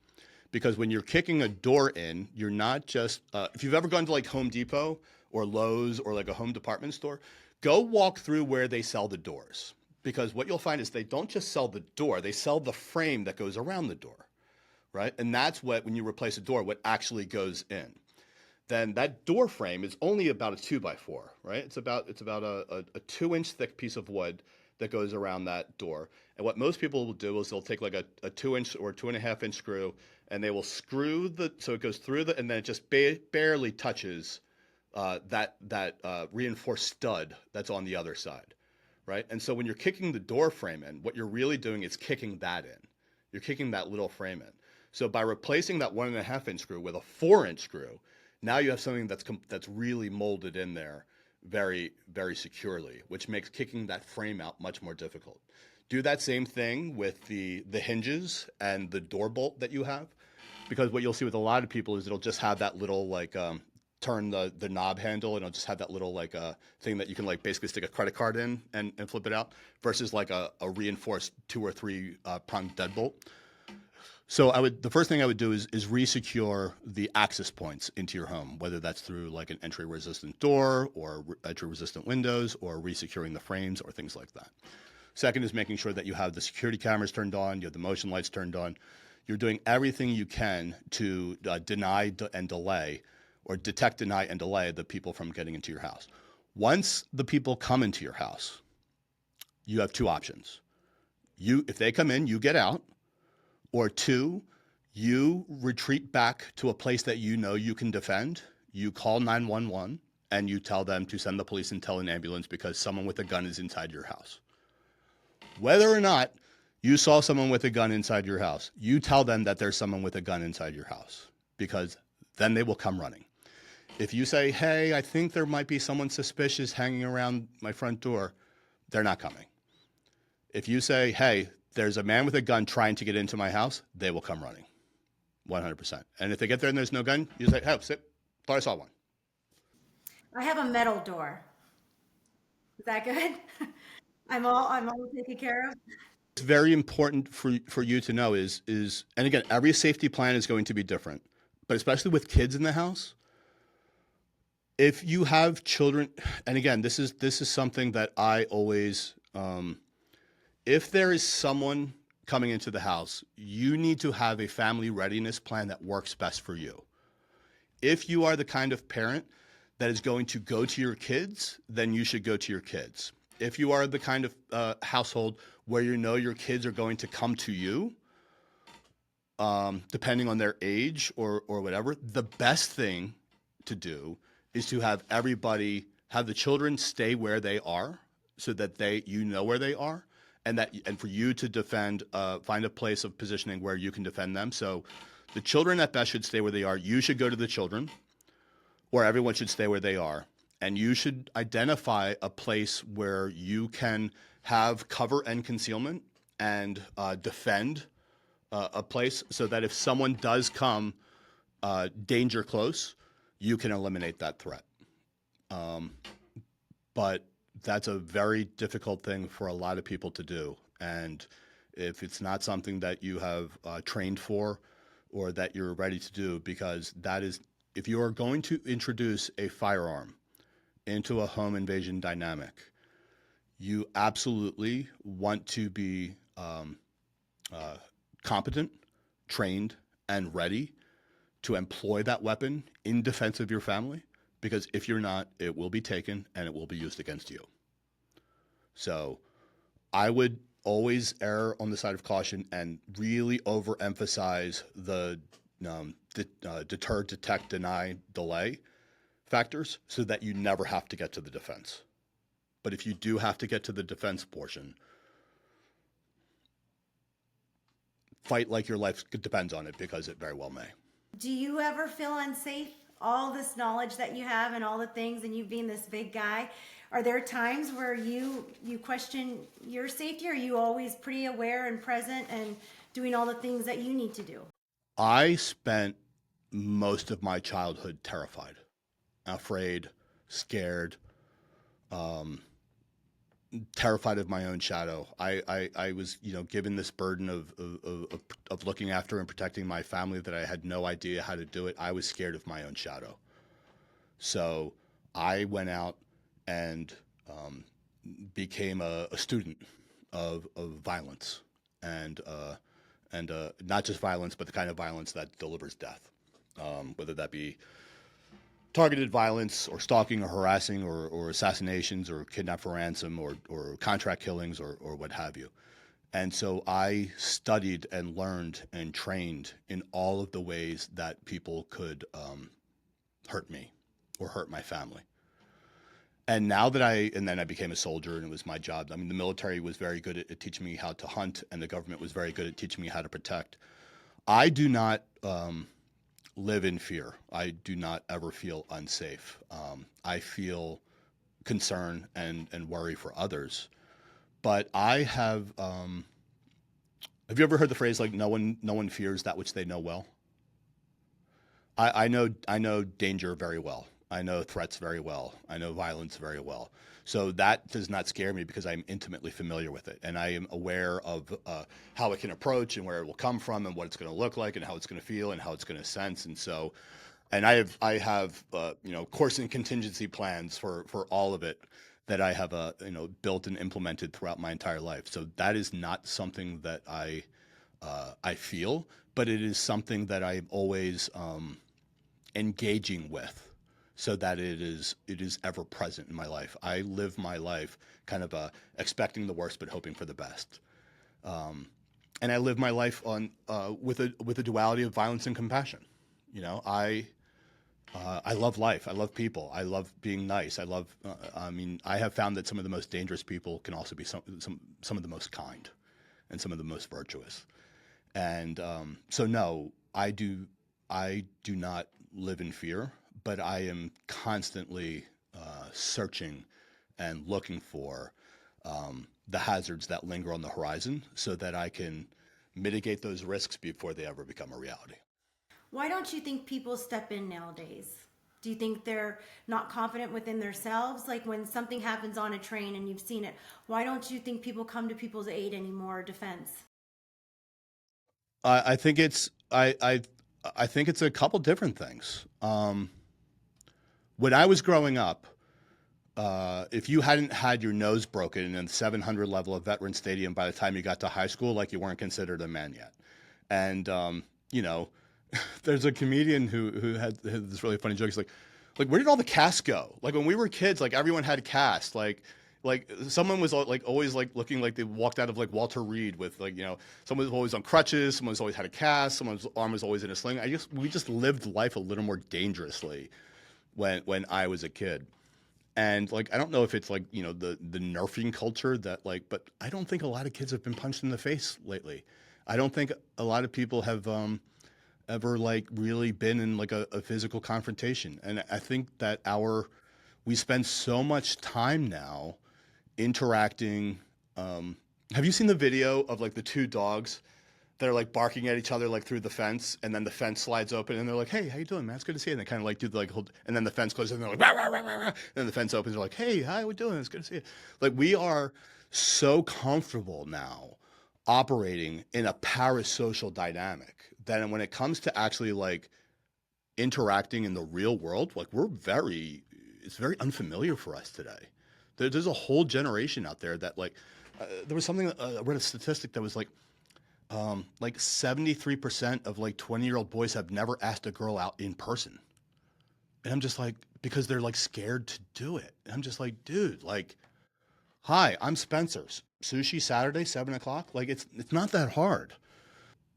Because when you're kicking a door in, you're not just, if you've ever gone to like Home Depot or Lowe's or like a home department store, go walk through where they sell the doors. Because what you'll find is they don't just sell the door, they sell the frame that goes around the door. Right? And that's when you replace a door, what actually goes in. then that door frame is only about a 2x4, right? It's about a 2-inch thick piece of wood that goes around that door. And what most people will do is they'll take like a 2-inch or 2.5-inch screw, and they will screw so it goes through and then it just barely touches that reinforced stud that's on the other side, right? And so when you're kicking the door frame in, what you're really doing is kicking that in. You're kicking that little frame in. So by replacing that 1.5-inch screw with a 4-inch screw, now you have something that's really molded in there very, very securely, which makes kicking that frame out much more difficult. Do that same thing with the hinges and the door bolt that you have, because what you'll see with a lot of people is it'll just have that little like turn the knob handle, and it'll just have that little like thing that you can like basically stick a credit card in and flip it out, versus like a reinforced 2 or 3 prong deadbolt. So the first thing I would do is re-secure the access points into your home, whether that's through like an entry-resistant door or entry-resistant windows, or re-securing the frames or things like that. Second is making sure that you have the security cameras turned on, you have the motion lights turned on. You're doing everything you can to deny and delay, or detect, deny, and delay the people from getting into your house. Once the people come into your house, you have 2 options. If they come in, you get out. Or 2, you retreat back to a place that you know you can defend. You call 911 and you tell them to send the police and tell an ambulance because someone with a gun is inside your house. Whether or not you saw someone with a gun inside your house, you tell them that there's someone with a gun inside your house, because then they will come running. If you say, hey, I think there might be someone suspicious hanging around my front door, they're not coming. If you say, hey, there's a man with a gun trying to get into my house, they will come running, 100%. And if they get there and there's no gun, you say, hey, sit, thought I saw one. I have a metal door. Is that good? I'm all taken care of. It's very important for you to know and again, every safety plan is going to be different, but especially with kids in the house, if you have children, and again, this is something that I always, if there is someone coming into the house, you need to have a family readiness plan that works best for you. If you are the kind of parent that is going to go to your kids, then you should go to your kids. If you are the kind of household where you know your kids are going to come to you, depending on their age or whatever, the best thing to do is to have the children stay where they are, so that you know where they are, and for you to defend, find a place of positioning where you can defend them. So the children at best should stay where they are. You should go to the children, or everyone should stay where they are. And you should identify a place where you can have cover and concealment and defend a place, so that if someone does come danger close, you can eliminate that threat. But that's a very difficult thing for a lot of people to do. And if it's not something that you have trained for, or that you're ready to do, because if you are going to introduce a firearm into a home invasion dynamic, you absolutely want to be competent, trained, and ready to employ that weapon in defense of your family, because if you're not, it will be taken and it will be used against you. So I would always err on the side of caution and really overemphasize the deter, detect, deny, delay factors, so that you never have to get to the defense. But if you do have to get to the defense portion, fight like your life depends on it, because it very well may. Do you ever feel unsafe? All this knowledge that you have and all the things, and you being this big guy, are there times where you question your safety, or are you always pretty aware and present and doing all the things that you need to do? I spent most of my childhood terrified, afraid, scared, terrified of my own shadow. I was, given this burden of looking after and protecting my family that I had no idea how to do it. I was scared of my own shadow. So I went out and became a student of violence, and not just violence, but the kind of violence that delivers death, whether that be targeted violence or stalking or harassing or assassinations or kidnap for ransom or contract killings or what have you. And so I studied and learned and trained in all of the ways that people could hurt me or hurt my family. And now that and then I became a soldier and it was my job. I mean, the military was very good at teaching me how to hunt and the government was very good at teaching me how to protect. I do not live in fear. I do not ever feel unsafe. I feel concern and worry for others. But I have you ever heard the phrase like no one fears that which they know well? I know danger very well. I know threats very well. I know violence very well. So that does not scare me because I'm intimately familiar with it. And I am aware of how it can approach and where it will come from and what it's going to look like and how it's going to feel and how it's going to sense. And so, and I have Coursen contingency plans for all of it that I have built and implemented throughout my entire life. So that is not something that I feel, but it is something that I'm always engaging with, so that it is ever present in my life. I live my life kind of expecting the worst but hoping for the best, and I live my life on with a duality of violence and compassion. I love life. I love people. I love being nice. I mean, I have found that some of the most dangerous people can also be some of the most kind, and some of the most virtuous. And so no, I do not live in fear, but I am constantly searching and looking for the hazards that linger on the horizon so that I can mitigate those risks before they ever become a reality. Why don't you think people step in nowadays? Do you think they're not confident within themselves? Like when something happens on a train and you've seen it, why don't you think people come to people's aid anymore or defense? I think it's I think it's a couple different things. When I was growing up, if you hadn't had your nose broken in the 700 level of Veterans Stadium by the time you got to high school, like you weren't considered a man yet. And you know, there's a comedian who had this really funny joke. He's like where did all the casts go? Like when we were kids, like everyone had a cast. Like someone was like always like looking like they walked out of like Walter Reed with someone was always on crutches, someone's always had a cast, someone's arm was always in a sling. We just lived life a little more dangerously when I was a kid. And like I don't know if it's like, the nerfing culture that but I don't think a lot of kids have been punched in the face lately. I don't think a lot of people have ever like really been in like a physical confrontation. And I think that we spend so much time now interacting. Have you seen the video of like the two dogs that are like barking at each other like through the fence, and then the fence slides open and they're like, "Hey, how you doing, man? It's good to see you." And they kind of like do the like hold, and then the fence closes and they're like, "Rah, rah, rah, rah, rah." And then the fence opens. They're like, "Hey, how we doing? It's good to see you." Like we are so comfortable now operating in a parasocial dynamic that when it comes to actually like interacting in the real world, like it's very unfamiliar for us today. There's a whole generation out there that there was something I read a statistic that was like 73% of like 20-year-old boys have never asked a girl out in person. And I'm just like, because they're like scared to do it. And I'm just like, dude, like, hi, I'm Spencer. Sushi Saturday, 7 o'clock. Like it's not that hard.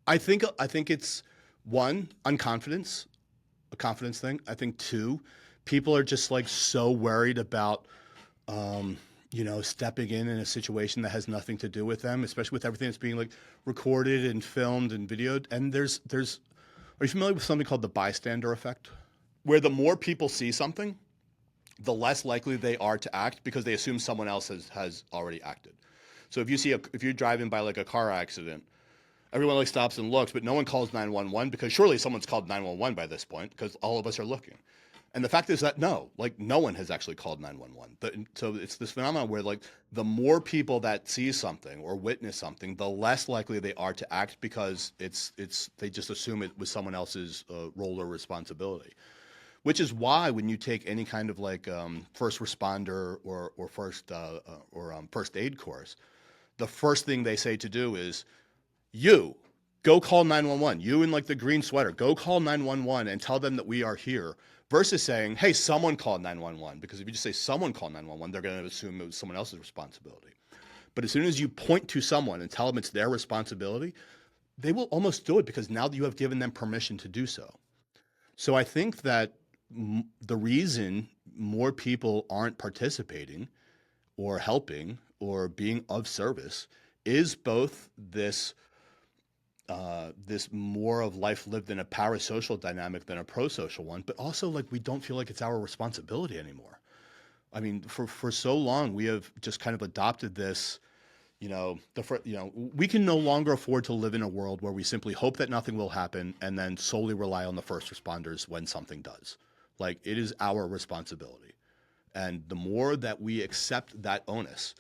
I think it's one, unconfidence, a confidence thing. I think two, people are just like so worried about stepping in a situation that has nothing to do with them, especially with everything that's being like recorded and filmed and videoed. And are you familiar with something called the bystander effect? Where the more people see something, the less likely they are to act because they assume someone else has already acted. So if you're driving by like a car accident, everyone like stops and looks, but no one calls 911 because surely someone's called 911 by this point because all of us are looking. And the fact is that no one has actually called 911. So it's this phenomenon where like the more people that see something or witness something, the less likely they are to act because they just assume it was someone else's role or responsibility. Which is why when you take any kind of like first responder or first aid course, the first thing they say to do is you go call 911. You in like the green sweater, go call 911 and tell them that we are here versus saying, hey, someone called 911. Because if you just say someone called 911, they're going to assume it was someone else's responsibility. But as soon as you point to someone and tell them it's their responsibility, they will almost do it because now that you have given them permission to do so. So I think that the reason more people aren't participating or helping or being of service is both this more of life lived in a parasocial dynamic than a prosocial one, but also like we don't feel like it's our responsibility anymore. I mean, for so long we have just kind of adopted this, we can no longer afford to live in a world where we simply hope that nothing will happen and then solely rely on the first responders when something does. Like it is our responsibility. And the more that we accept that onus,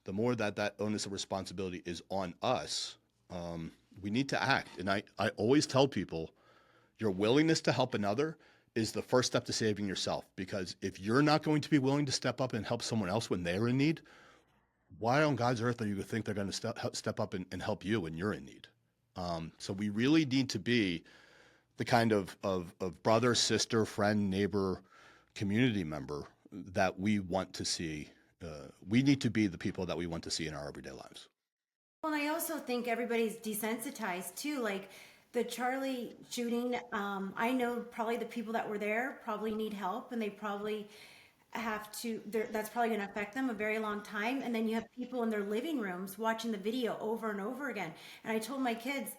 the more that that onus of responsibility is on us, we need to act. And I always tell people your willingness to help another is the first step to saving yourself. Because if you're not going to be willing to step up and help someone else when they're in need, why on God's earth are you going to think they're going to step up and help you when you're in need? So we really need to be the kind of brother, sister, friend, neighbor, community member that we want to see. We need to be the people that we want to see in our everyday lives. Well, and I also think everybody's desensitized too. Like the Charlie shooting, I know probably the people that were there probably need help and they probably have to, that's probably going to affect them a very long time. And then you have people in their living rooms watching the video over and over again. And I told my kids,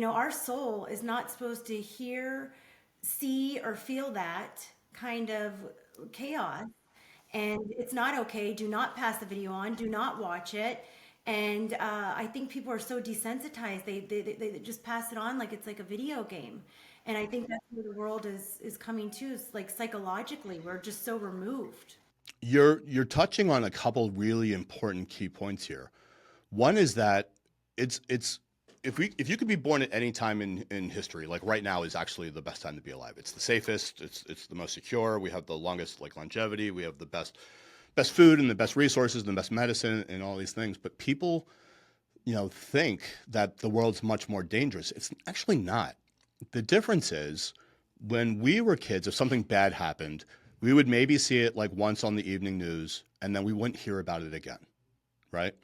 our soul is not supposed to hear, see, or feel that kind of chaos. And it's not okay. Do not pass the video on. Do not watch it. And I think people are so desensitized. They just pass it on like it's like a video game. And I think that's where the world is coming to. It's like psychologically, we're just so removed. You're touching on a couple really important key points here. One is that it's if you could be born at any time in history, like right now is actually the best time to be alive. It's the safest, it's the most secure, we have the longest like longevity, we have the best food and the best resources and the best medicine and all these things. But people, think that the world's much more dangerous. It's actually not. The difference is when we were kids, if something bad happened, we would maybe see it like once on the evening news and then we wouldn't hear about it again, right?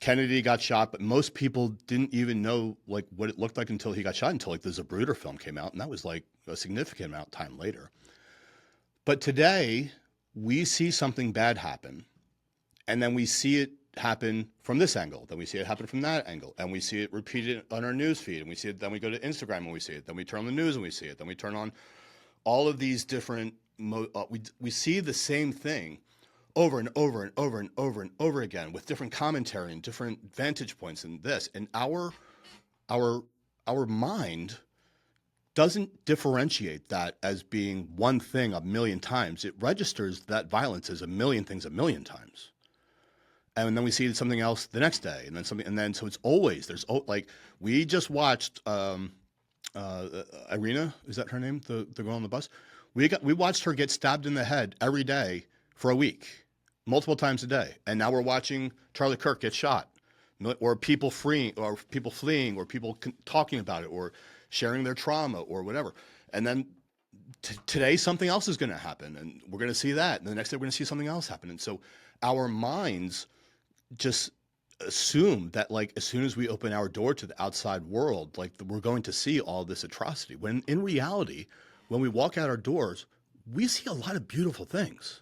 Kennedy got shot, but most people didn't even know like what it looked like until he got shot, until like the Zapruder film came out, and that was like a significant amount of time later. But today, we see something bad happen, and then we see it happen from this angle, then we see it happen from that angle, and we see it repeated on our news feed, and we see it, then we go to Instagram and we see it, then we turn on the news and we see it, then we turn on all of these different, we see the same thing over and over and over and over and over again with different commentary and different vantage points and this. And our mind doesn't differentiate that as being one thing a million times. It registers that violence as a million things a million times. And then we see something else the next day, and then something, and then so it's always like we just watched Irina, is that her name? The girl on the bus. We watched her get stabbed in the head every day for a week, multiple times a day, and now we're watching Charlie Kirk get shot, or people fleeing, or people talking about it, or sharing their trauma, or whatever. And then today something else is going to happen, and we're going to see that, and the next day we're going to see something else happen. And so our minds just assume that like as soon as we open our door to the outside world, like we're going to see all this atrocity, when in reality, when we walk out our doors, we see a lot of beautiful things.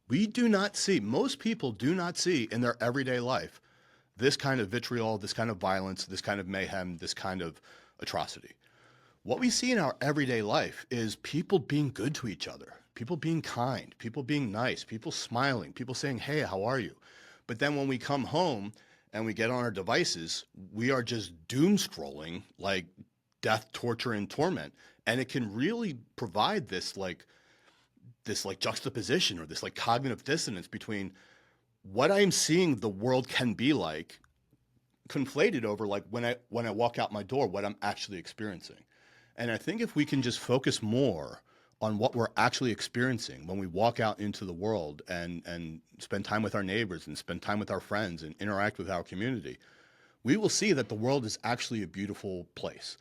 Most people do not see in their everyday life this kind of vitriol, this kind of violence, this kind of mayhem, this kind of atrocity. What we see in our everyday life is people being good to each other, people being kind, people being nice, people smiling, people saying, hey, how are you? But then when we come home and we get on our devices, we are just doom scrolling like death, torture, and torment. And it can really provide this juxtaposition or this like cognitive dissonance between what I'm seeing the world can be like, conflated over like when I walk out my door, what I'm actually experiencing. And I think if we can just focus more on what we're actually experiencing when we walk out into the world and spend time with our neighbors and spend time with our friends and interact with our community, we will see that the world is actually a beautiful place.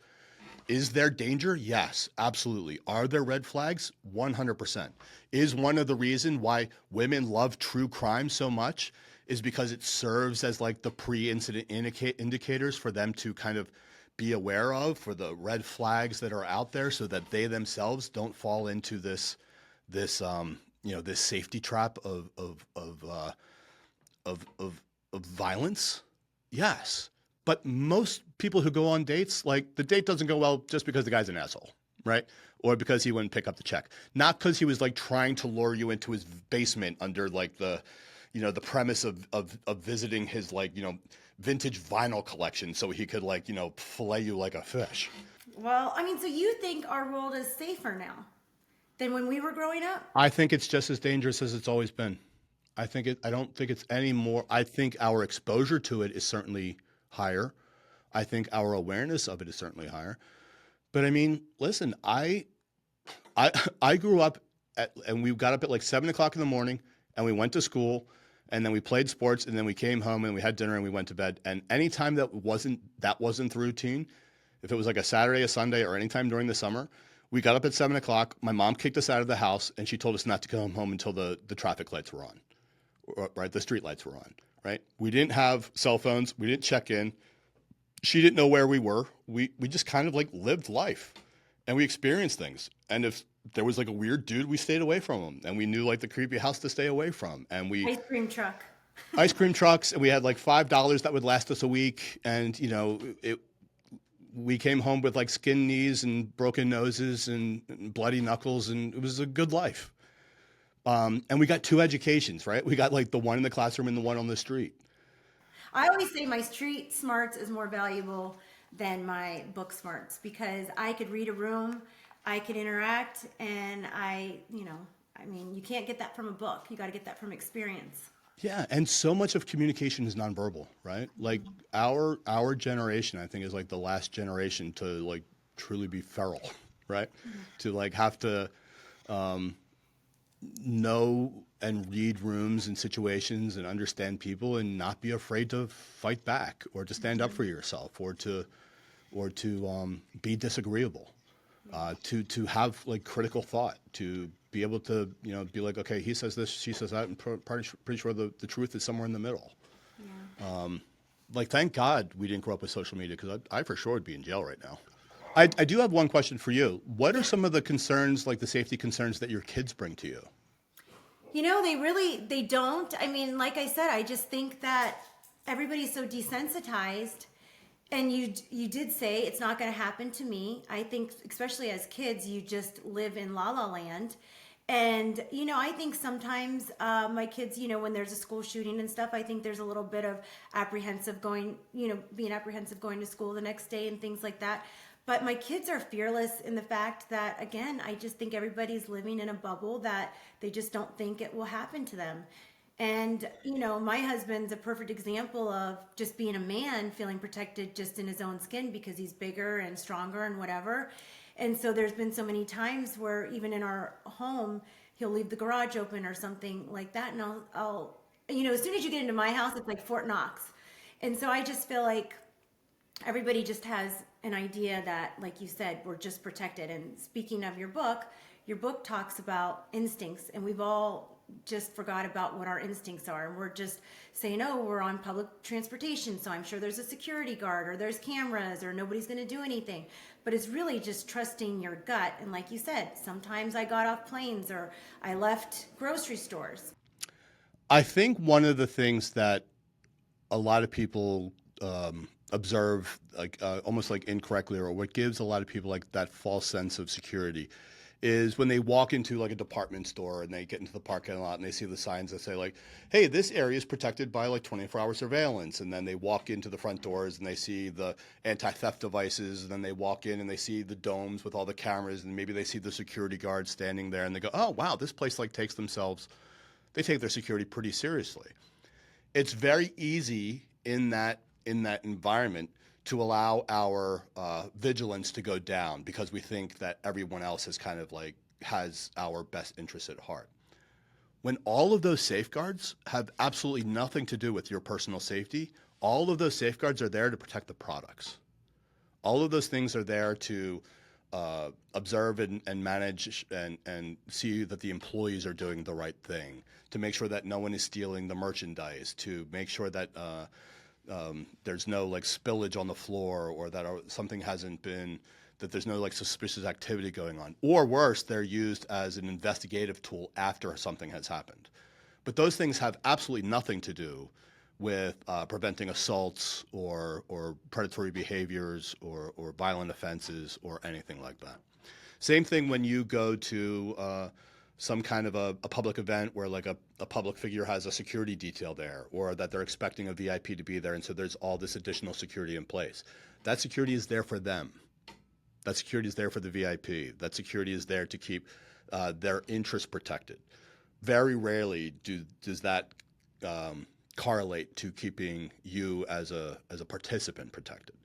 Is there danger? Yes, absolutely. Are there red flags? 100%. Is one of the reason why women love true crime so much is because it serves as like the pre-incident indicators for them to kind of be aware of, for the red flags that are out there, so that they themselves don't fall into this safety trap of violence? Yes. But most people who go on dates, like the date doesn't go well just because the guy's an asshole, right? Or because he wouldn't pick up the check. Not because he was like trying to lure you into his basement under like the premise of visiting his like, vintage vinyl collection so he could like, fillet you like a fish. Well, I mean, so you think our world is safer now than when we were growing up? I think it's just as dangerous as it's always been. I don't think it's any more. I think our exposure to it is certainly higher. I think our awareness of it is certainly higher. But I mean, listen, I I grew up and we got up at like 7 o'clock in the morning and we went to school and then we played sports and then we came home and we had dinner and we went to bed. And anytime that wasn't the routine, if it was like a Saturday, a Sunday, or anytime during the summer, we got up at 7 o'clock. My mom kicked us out of the house and she told us not to come home until the traffic lights were on, right? The street lights were on, right? We didn't have cell phones. We didn't check in. She didn't know where we were. We just kind of like lived life and we experienced things. And if there was like a weird dude, we stayed away from him, and we knew like the creepy house to stay away from. And we Ice cream truck. ice cream trucks, and we had like $5 that would last us a week. And we came home with like skinned knees and broken noses and bloody knuckles, and it was a good life. And we got two educations, right? We got like the one in the classroom and the one on the street. I always say my street smarts is more valuable than my book smarts because I could read a room, I could interact, and I mean, you can't get that from a book. You got to get that from experience. Yeah, and so much of communication is nonverbal, right? Like our generation, I think, is like the last generation to like truly be feral, right? To like have to know and read rooms and situations and understand people and not be afraid to fight back or to stand up for yourself or to be disagreeable, to have like critical thought, to be able to be like, okay, he says this, she says that, and pretty sure the truth is somewhere in the middle. Yeah. Like, thank God we didn't grow up with social media, because I for sure would be in jail right now. I do have one question for you. What are some of the concerns, like the safety concerns, that your kids bring to you? They don't. I mean, like I said, I just think that everybody's so desensitized. And you did say it's not going to happen to me. I think, especially as kids, you just live in la la land. And, I think sometimes my kids, when there's a school shooting and stuff, I think there's a little bit of being apprehensive going to school the next day and things like that. But my kids are fearless in the fact that, again, I just think everybody's living in a bubble that they just don't think it will happen to them. And, my husband's a perfect example of just being a man, feeling protected just in his own skin because he's bigger and stronger and whatever. And so there's been so many times where even in our home, he'll leave the garage open or something like that. And I'll as soon as you get into my house, it's like Fort Knox. And so I just feel like everybody just has an idea that, like you said, we're just protected. And speaking of your book talks about instincts, and we've all just forgot about what our instincts are. And we're just saying, oh, we're on public transportation, so I'm sure there's a security guard or there's cameras or nobody's going to do anything. But it's really just trusting your gut. And like you said, sometimes I got off planes or I left grocery stores. I think one of the things that a lot of people observe, like almost like incorrectly, or what gives a lot of people like that false sense of security, is when they walk into like a department store and they get into the parking lot and they see the signs that say like, hey, this area is protected by like 24-hour surveillance. And then they walk into the front doors and they see the anti-theft devices. And then they walk in and they see the domes with all the cameras, and maybe they see the security guards standing there and they go, oh, wow, this place like they take their security pretty seriously. It's very easy in that environment to allow our vigilance to go down because we think that everyone else has our best interests at heart. When all of those safeguards have absolutely nothing to do with your personal safety, all of those safeguards are there to protect the products. All of those things are there to observe and manage and see that the employees are doing the right thing, to make sure that no one is stealing the merchandise, to make sure that there's no like spillage on the floor, or that something hasn't been, that there's no like suspicious activity going on. Or worse, they're used as an investigative tool after something has happened. But those things have absolutely nothing to do with preventing assaults or predatory behaviors or violent offenses or anything like that. Same thing when you go to some kind of a public event where like a public figure has a security detail there, or that they're expecting a VIP to be there, and so there's all this additional security in place. That security is there for them. That security is there for the VIP. That security is there to keep their interests protected. Very rarely does that correlate to keeping you as a participant protected.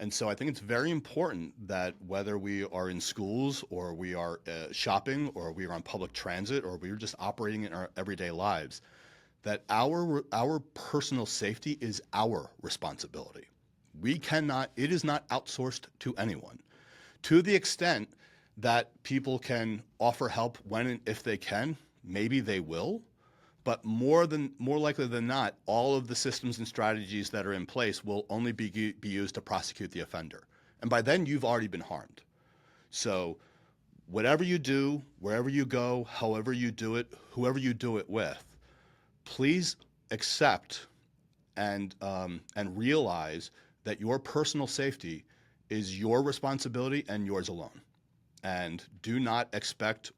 And so I think it's very important that whether we are in schools, or we are shopping, or we are on public transit, or we are just operating in our everyday lives, that our personal safety is our responsibility. It is not outsourced to anyone. To the extent that people can offer help when and if they can, maybe they will. But more likely than not, all of the systems and strategies that are in place will only be used to prosecute the offender. And by then, you've already been harmed. So whatever you do, wherever you go, however you do it, whoever you do it with, please accept and realize that your personal safety is your responsibility and yours alone. And do not expect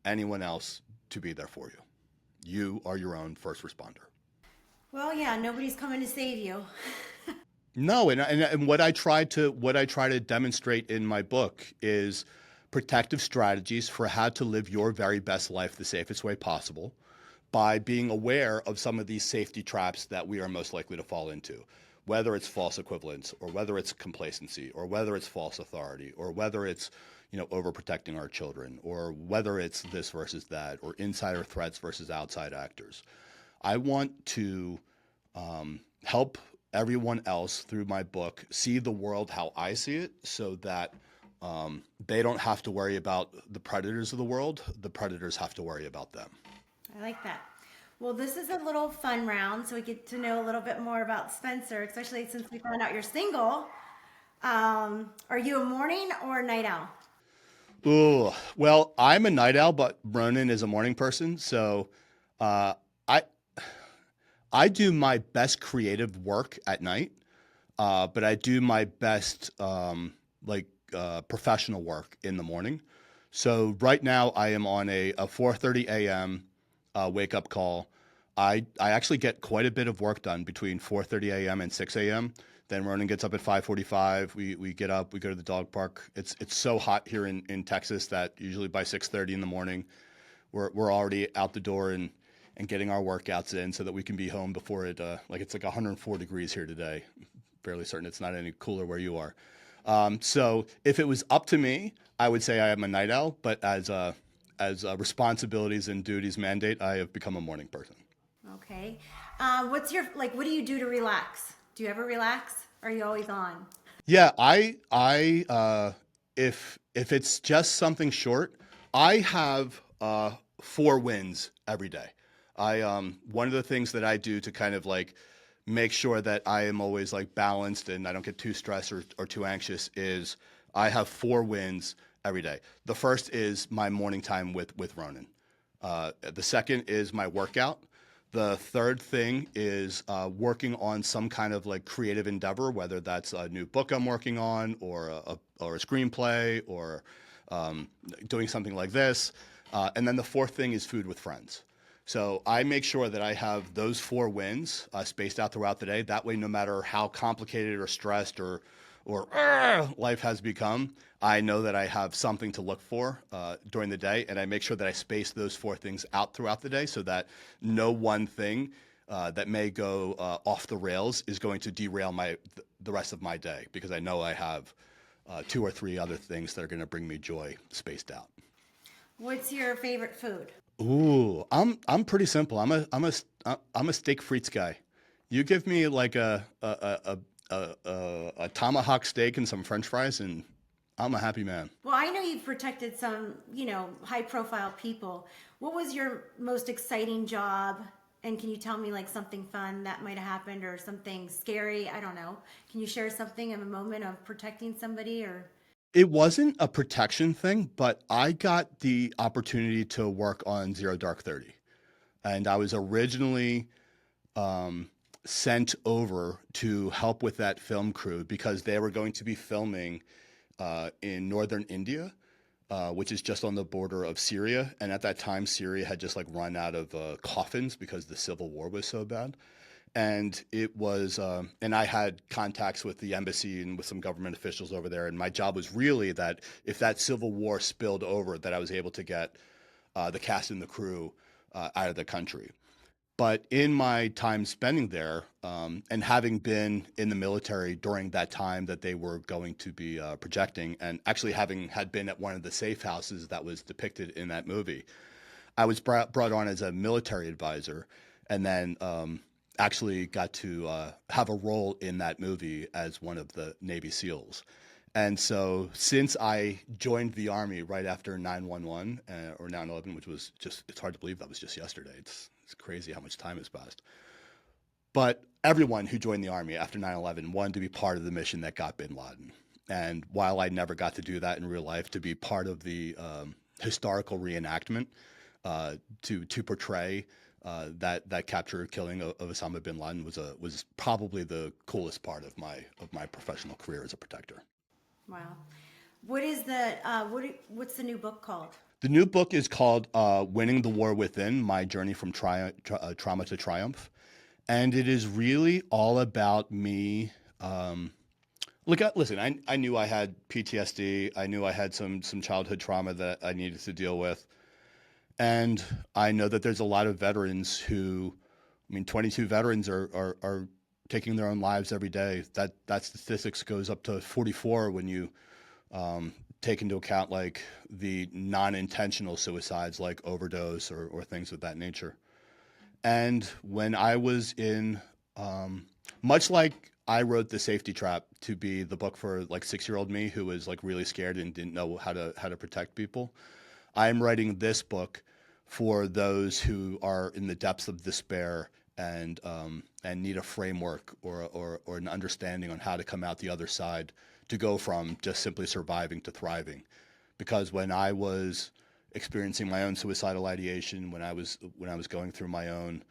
anyone else to be there for you. You are your own first responder. Well, yeah, nobody's coming to save you. No, and what I try to demonstrate in my book is protective strategies for how to live your very best life the safest way possible, by being aware of some of these safety traps that we are most likely to fall into, whether it's false equivalence, or whether it's complacency, or whether it's false authority, or whether it's overprotecting our children, or whether it's this versus that, or insider threats versus outside actors. I want to help everyone else through my book see the world how I see it, so that they don't have to worry about the predators of the world. The predators have to worry about them. I like that. Well, this is a little fun round, so we get to know a little bit more about Spencer, especially since we found out you're single. Are you a morning or a night owl? Ooh, well, I'm a night owl, but Ronan is a morning person. So I do my best creative work at night, but I do my best professional work in the morning. So right now I am on a 4:30 a.m. Wake up call. I actually get quite a bit of work done between 4:30 a.m. and 6 a.m. Then Ronan gets up at 5:45. We get up, we go to the dog park. It's so hot here in Texas that usually by 6:30 in the morning, we're already out the door and getting our workouts in, so that we can be home before it's like 104 degrees here today. Fairly certain it's not any cooler where you are. So if it was up to me, I would say I am a night owl. But as responsibilities and duties mandate, I have become a morning person. Okay. What do you do to relax? Do you ever relax? Or are you always on? Yeah, if it's just something short, I have 4 wins every day. One of the things that I do to kind of like make sure that I am always like balanced and I don't get too stressed or too anxious is I have 4 wins every day. The first is my morning time with Ronan. The second is my workout. The third thing is working on some kind of like creative endeavor, whether that's a new book I'm working on, or a screenplay, or doing something like this. And then the fourth thing is food with friends. So I make sure that I have those 4 wins spaced out throughout the day. That way, no matter how complicated or stressed or life has become, I know that I have something to look for during the day, and I make sure that I space those 4 things out throughout the day, so that no one thing that may go off the rails is going to derail the rest of my day, because I know I have 2 or 3 other things that are going to bring me joy spaced out. What's your favorite food? Ooh, I'm pretty simple. I'm a steak frites guy. You give me like a a tomahawk steak and some French fries, and I'm a happy man. Well, I know you've protected some, high profile people. What was your most exciting job? And can you tell me like something fun that might have happened or something scary? I don't know. Can you share something of a moment of protecting somebody or? It wasn't a protection thing, but I got the opportunity to work on Zero Dark 30. And I was originally sent over to help with that film crew because they were going to be filming in northern India, which is just on the border of Syria. And at that time, Syria had just like run out of coffins because the civil war was so bad. And it was, and I had contacts with the embassy and with some government officials over there. And my job was really that if that civil war spilled over, that I was able to get the cast and the crew out of the country. But in my time spending there, and having been in the military during that time that they were going to be projecting, and actually having had been at one of the safe houses that was depicted in that movie, I was brought on as a military advisor, and then actually got to have a role in that movie as one of the Navy SEALs. And so since I joined the Army right after 9/11 or 9/11, which was just, it's hard to believe that was just yesterday. It's crazy how much time has passed. But everyone who joined the Army after 9/11 wanted to be part of the mission that got bin Laden. And while I never got to do that in real life, to be part of the historical reenactment to portray that capture killing of Osama bin Laden was probably the coolest part of my professional career as a protector. Wow. What's the new book called? The new book is called Winning the War Within, My Journey from Trauma to Triumph. And it is really all about me. Listen, I knew I had PTSD. I knew I had some childhood trauma that I needed to deal with. And I know that there's a lot of veterans who, 22 veterans are taking their own lives every day. That statistics goes up to 44 when you take into account like the non-intentional suicides like overdose or things of that nature. And when I was in, much like I wrote The Safety Trap to be the book for like 6-year-old me who was like really scared and didn't know how to protect people, I'm writing this book for those who are in the depths of despair and need a framework or an understanding on how to come out the other side, to go from just simply surviving to thriving. Because when I was experiencing my own suicidal ideation, when I was going through my own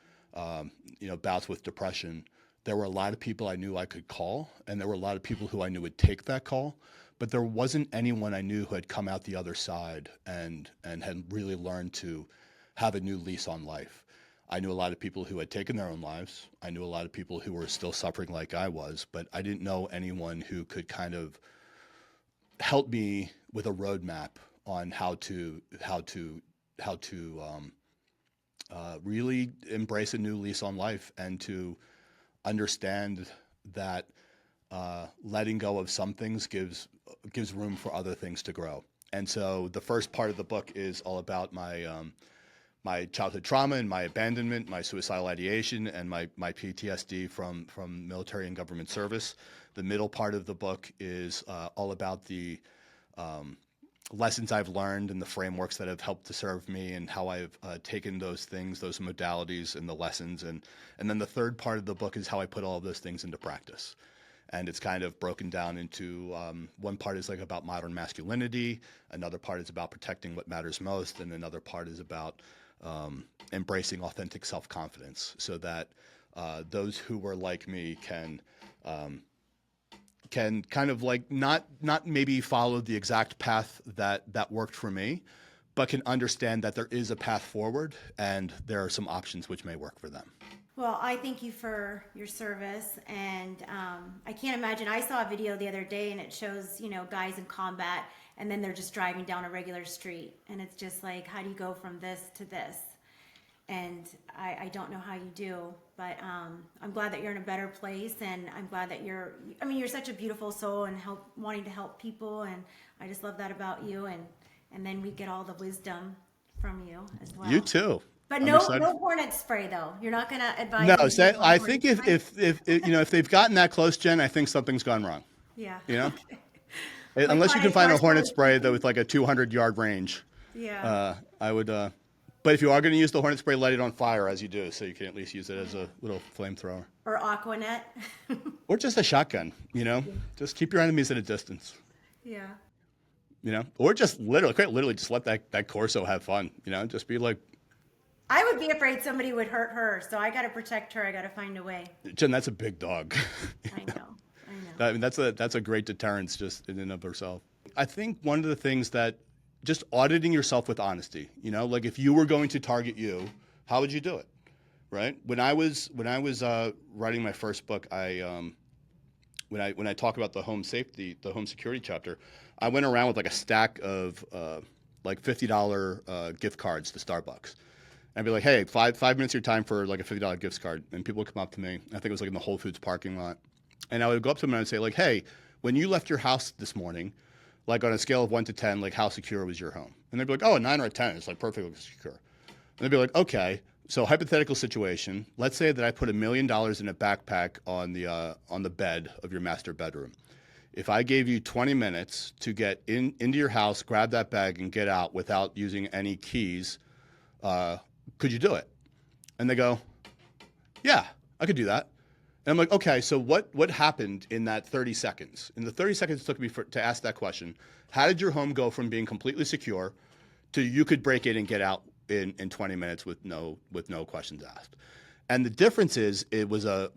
bouts with depression, there were a lot of people I knew I could call, and there were a lot of people who I knew would take that call, but there wasn't anyone I knew who had come out the other side and had really learned to have a new lease on life. I knew a lot of people who had taken their own lives. I knew a lot of people who were still suffering like I was, but I didn't know anyone who could kind of help me with a roadmap on how to really embrace a new lease on life and to understand that letting go of some things gives room for other things to grow. And so the first part of the book is all about my childhood trauma and my abandonment, my suicidal ideation, and my PTSD from military and government service. The middle part of the book is all about the lessons I've learned and the frameworks that have helped to serve me and how I've taken those things, those modalities and the lessons. And then the third part of the book is how I put all of those things into practice. And it's kind of broken down into one part is like about modern masculinity, another part is about protecting what matters most, and another part is about embracing authentic self-confidence, so that those who were like me can kind of like not maybe follow the exact path that worked for me, but can understand that there is a path forward and there are some options which may work for them. Well, I thank you for your service, and I can't imagine. I saw a video the other day, and it shows guys in combat, and then they're just driving down a regular street, and it's just like, how do you go from this to this? And I don't know how you do, but I'm glad that you're in a better place, and I'm glad that you're such a beautiful soul and wanting to help people, and I just love that about you, and then we get all the wisdom from you as well. You too. But I'm no, excited. no hornet spray though. You're not going to advise No, them to say, use I hornet think if, spray? if they've gotten that close, Jen, I think something's gone wrong. Yeah. You know, Okay. Like unless you caught can it find a partially hornet spray that sleeping? with like a 200-yard range. Yeah. I would. But if you are going to use the hornet spray, light it on fire as you do, so you can at least use it as a little flamethrower, Or Aquanet. or just a shotgun. Just keep your enemies at a distance. Yeah. Or just literally just let that Corso have fun. Just be like, I would be afraid somebody would hurt her, so I got to protect her. I got to find a way. Jen, that's a big dog. I know. I know. I mean, that's a great deterrence just in and of herself. I think one of the things that just auditing yourself with honesty, like if you were going to target you, how would you do it? Right? When I was writing my first book, when I talk about the home security chapter, I went around with like a stack of like $50 gift cards to Starbucks. I'd be like, hey, five minutes of your time for like a $50 gift card. And people would come up to me. I think it was like in the Whole Foods parking lot. And I would go up to them and I would say like, hey, when you left your house this morning, like on a scale of 1 to 10, like how secure was your home? And they'd be like, oh, a 9 or a 10. It's like perfectly secure. And they'd be like, okay, so hypothetical situation. Let's say that I put $1 million in a backpack on the bed of your master bedroom. If I gave you 20 minutes to get into your house, grab that bag and get out without using any keys, could you do it? And they go, yeah, I could do that. And I'm like, okay, so what happened in that 30 seconds? In the 30 seconds it took me to ask that question, how did your home go from being completely secure to you could break in and get out in 20 minutes with no questions asked? And the difference is it was a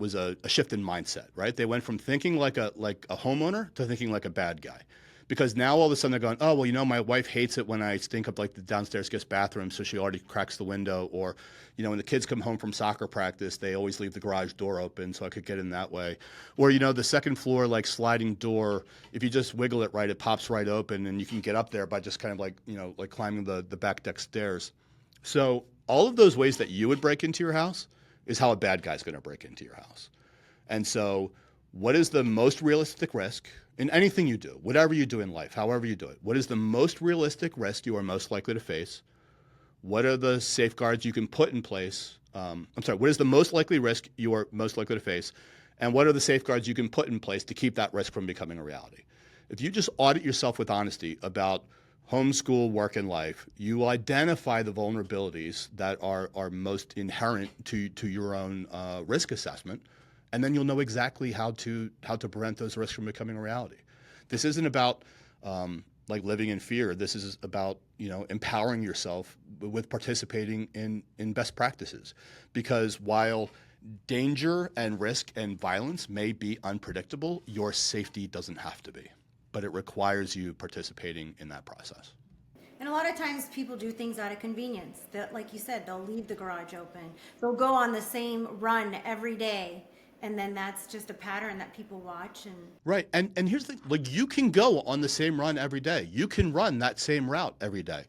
shift in mindset, right? They went from thinking like a homeowner to thinking like a bad guy. Because now all of a sudden they're going, oh, well, my wife hates it when I stink up like the downstairs guest bathroom, so she already cracks the window. Or, when the kids come home from soccer practice, they always leave the garage door open so I could get in that way. Or, the second floor like sliding door, if you just wiggle it right, it pops right open and you can get up there by just kind of like, like climbing the back deck stairs. So all of those ways that you would break into your house is how a bad guy's going to break into your house. And so what is the most realistic risk in anything you do, whatever you do in life, however you do it? What is the most realistic risk you are most likely to face? What are the safeguards you can put in place? What is the most likely risk you are most likely to face? And what are the safeguards you can put in place to keep that risk from becoming a reality? If you just audit yourself with honesty about homeschool, work, and life, you identify the vulnerabilities that are most inherent to your own risk assessment. And then you'll know exactly how to prevent those risks from becoming a reality. This isn't about like living in fear. This is about empowering yourself with participating in best practices. Because while danger and risk and violence may be unpredictable, your safety doesn't have to be. But it requires you participating in that process. And a lot of times people do things out of convenience. Like you said, they'll leave the garage open. They'll go on the same run every day. And then that's just a pattern that people watch. And right. And here's the thing, like you can go on the same run every day. You can run that same route every day.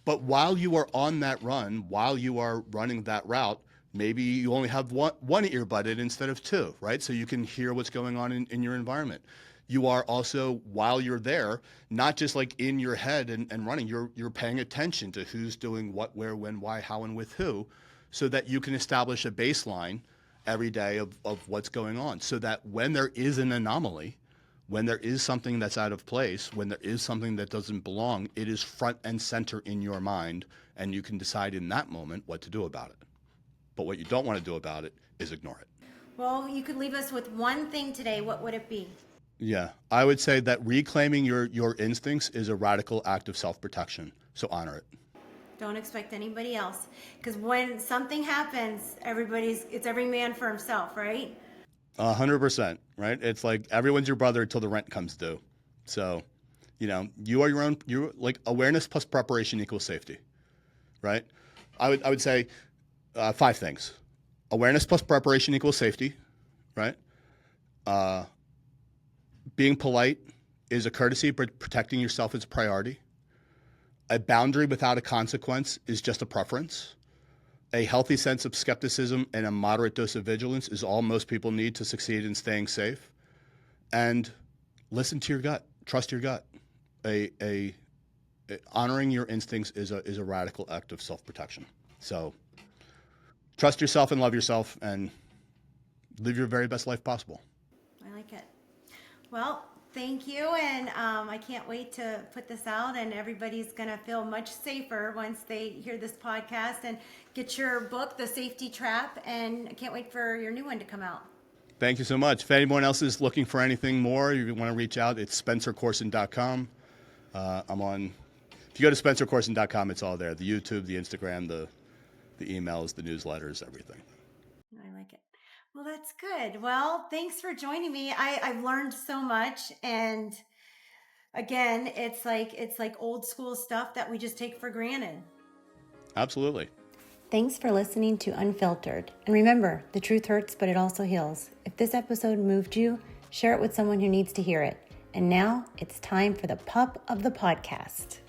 But while you are on that run, while you are running that route, maybe you only have one earbud in instead of two, right? So you can hear what's going on in your environment. You are also, while you're there, not just like in your head and running, you're paying attention to who's doing what, where, when, why, how, and with who, so that you can establish a baseline every day of what's going on, so that when there is an anomaly, when there is something that's out of place, when there is something that doesn't belong, it is front and center in your mind, and you can decide in that moment what to do about it. But what you don't want to do about it is ignore it. well, you could leave us with one thing today. What would it be? Yeah, I would say that reclaiming your instincts is a radical act of self-protection, so honor it. Don't expect anybody else. Because when something happens, it's every man for himself, right? 100%, right? It's like everyone's your brother until the rent comes due. So, you are your own. You like awareness plus preparation equals safety, right? I would say 5 things: awareness plus preparation equals safety, right? Being polite is a courtesy, but protecting yourself is a priority. A boundary without a consequence is just a preference. A healthy sense of skepticism and a moderate dose of vigilance is all most people need to succeed in staying safe. And listen to your gut. Trust your gut. Honoring your instincts is a radical act of self-protection. So trust yourself and love yourself and live your very best life possible. I like it. Well, thank you. And I can't wait to put this out, and everybody's going to feel much safer once they hear this podcast and get your book, The Safety Trap. And I can't wait for your new one to come out. Thank you so much. If anyone else is looking for anything more, you want to reach out, it's spencercoursen.com. If you go to spencercoursen.com, it's all there. The YouTube, the Instagram, the emails, the newsletters, everything. I like it. Well, that's good. Well, thanks for joining me. I've learned so much. And again, it's like old school stuff that we just take for granted. Absolutely. Thanks for listening to Unfiltered. And remember, the truth hurts, but it also heals. If this episode moved you, share it with someone who needs to hear it. And now it's time for the pup of the podcast.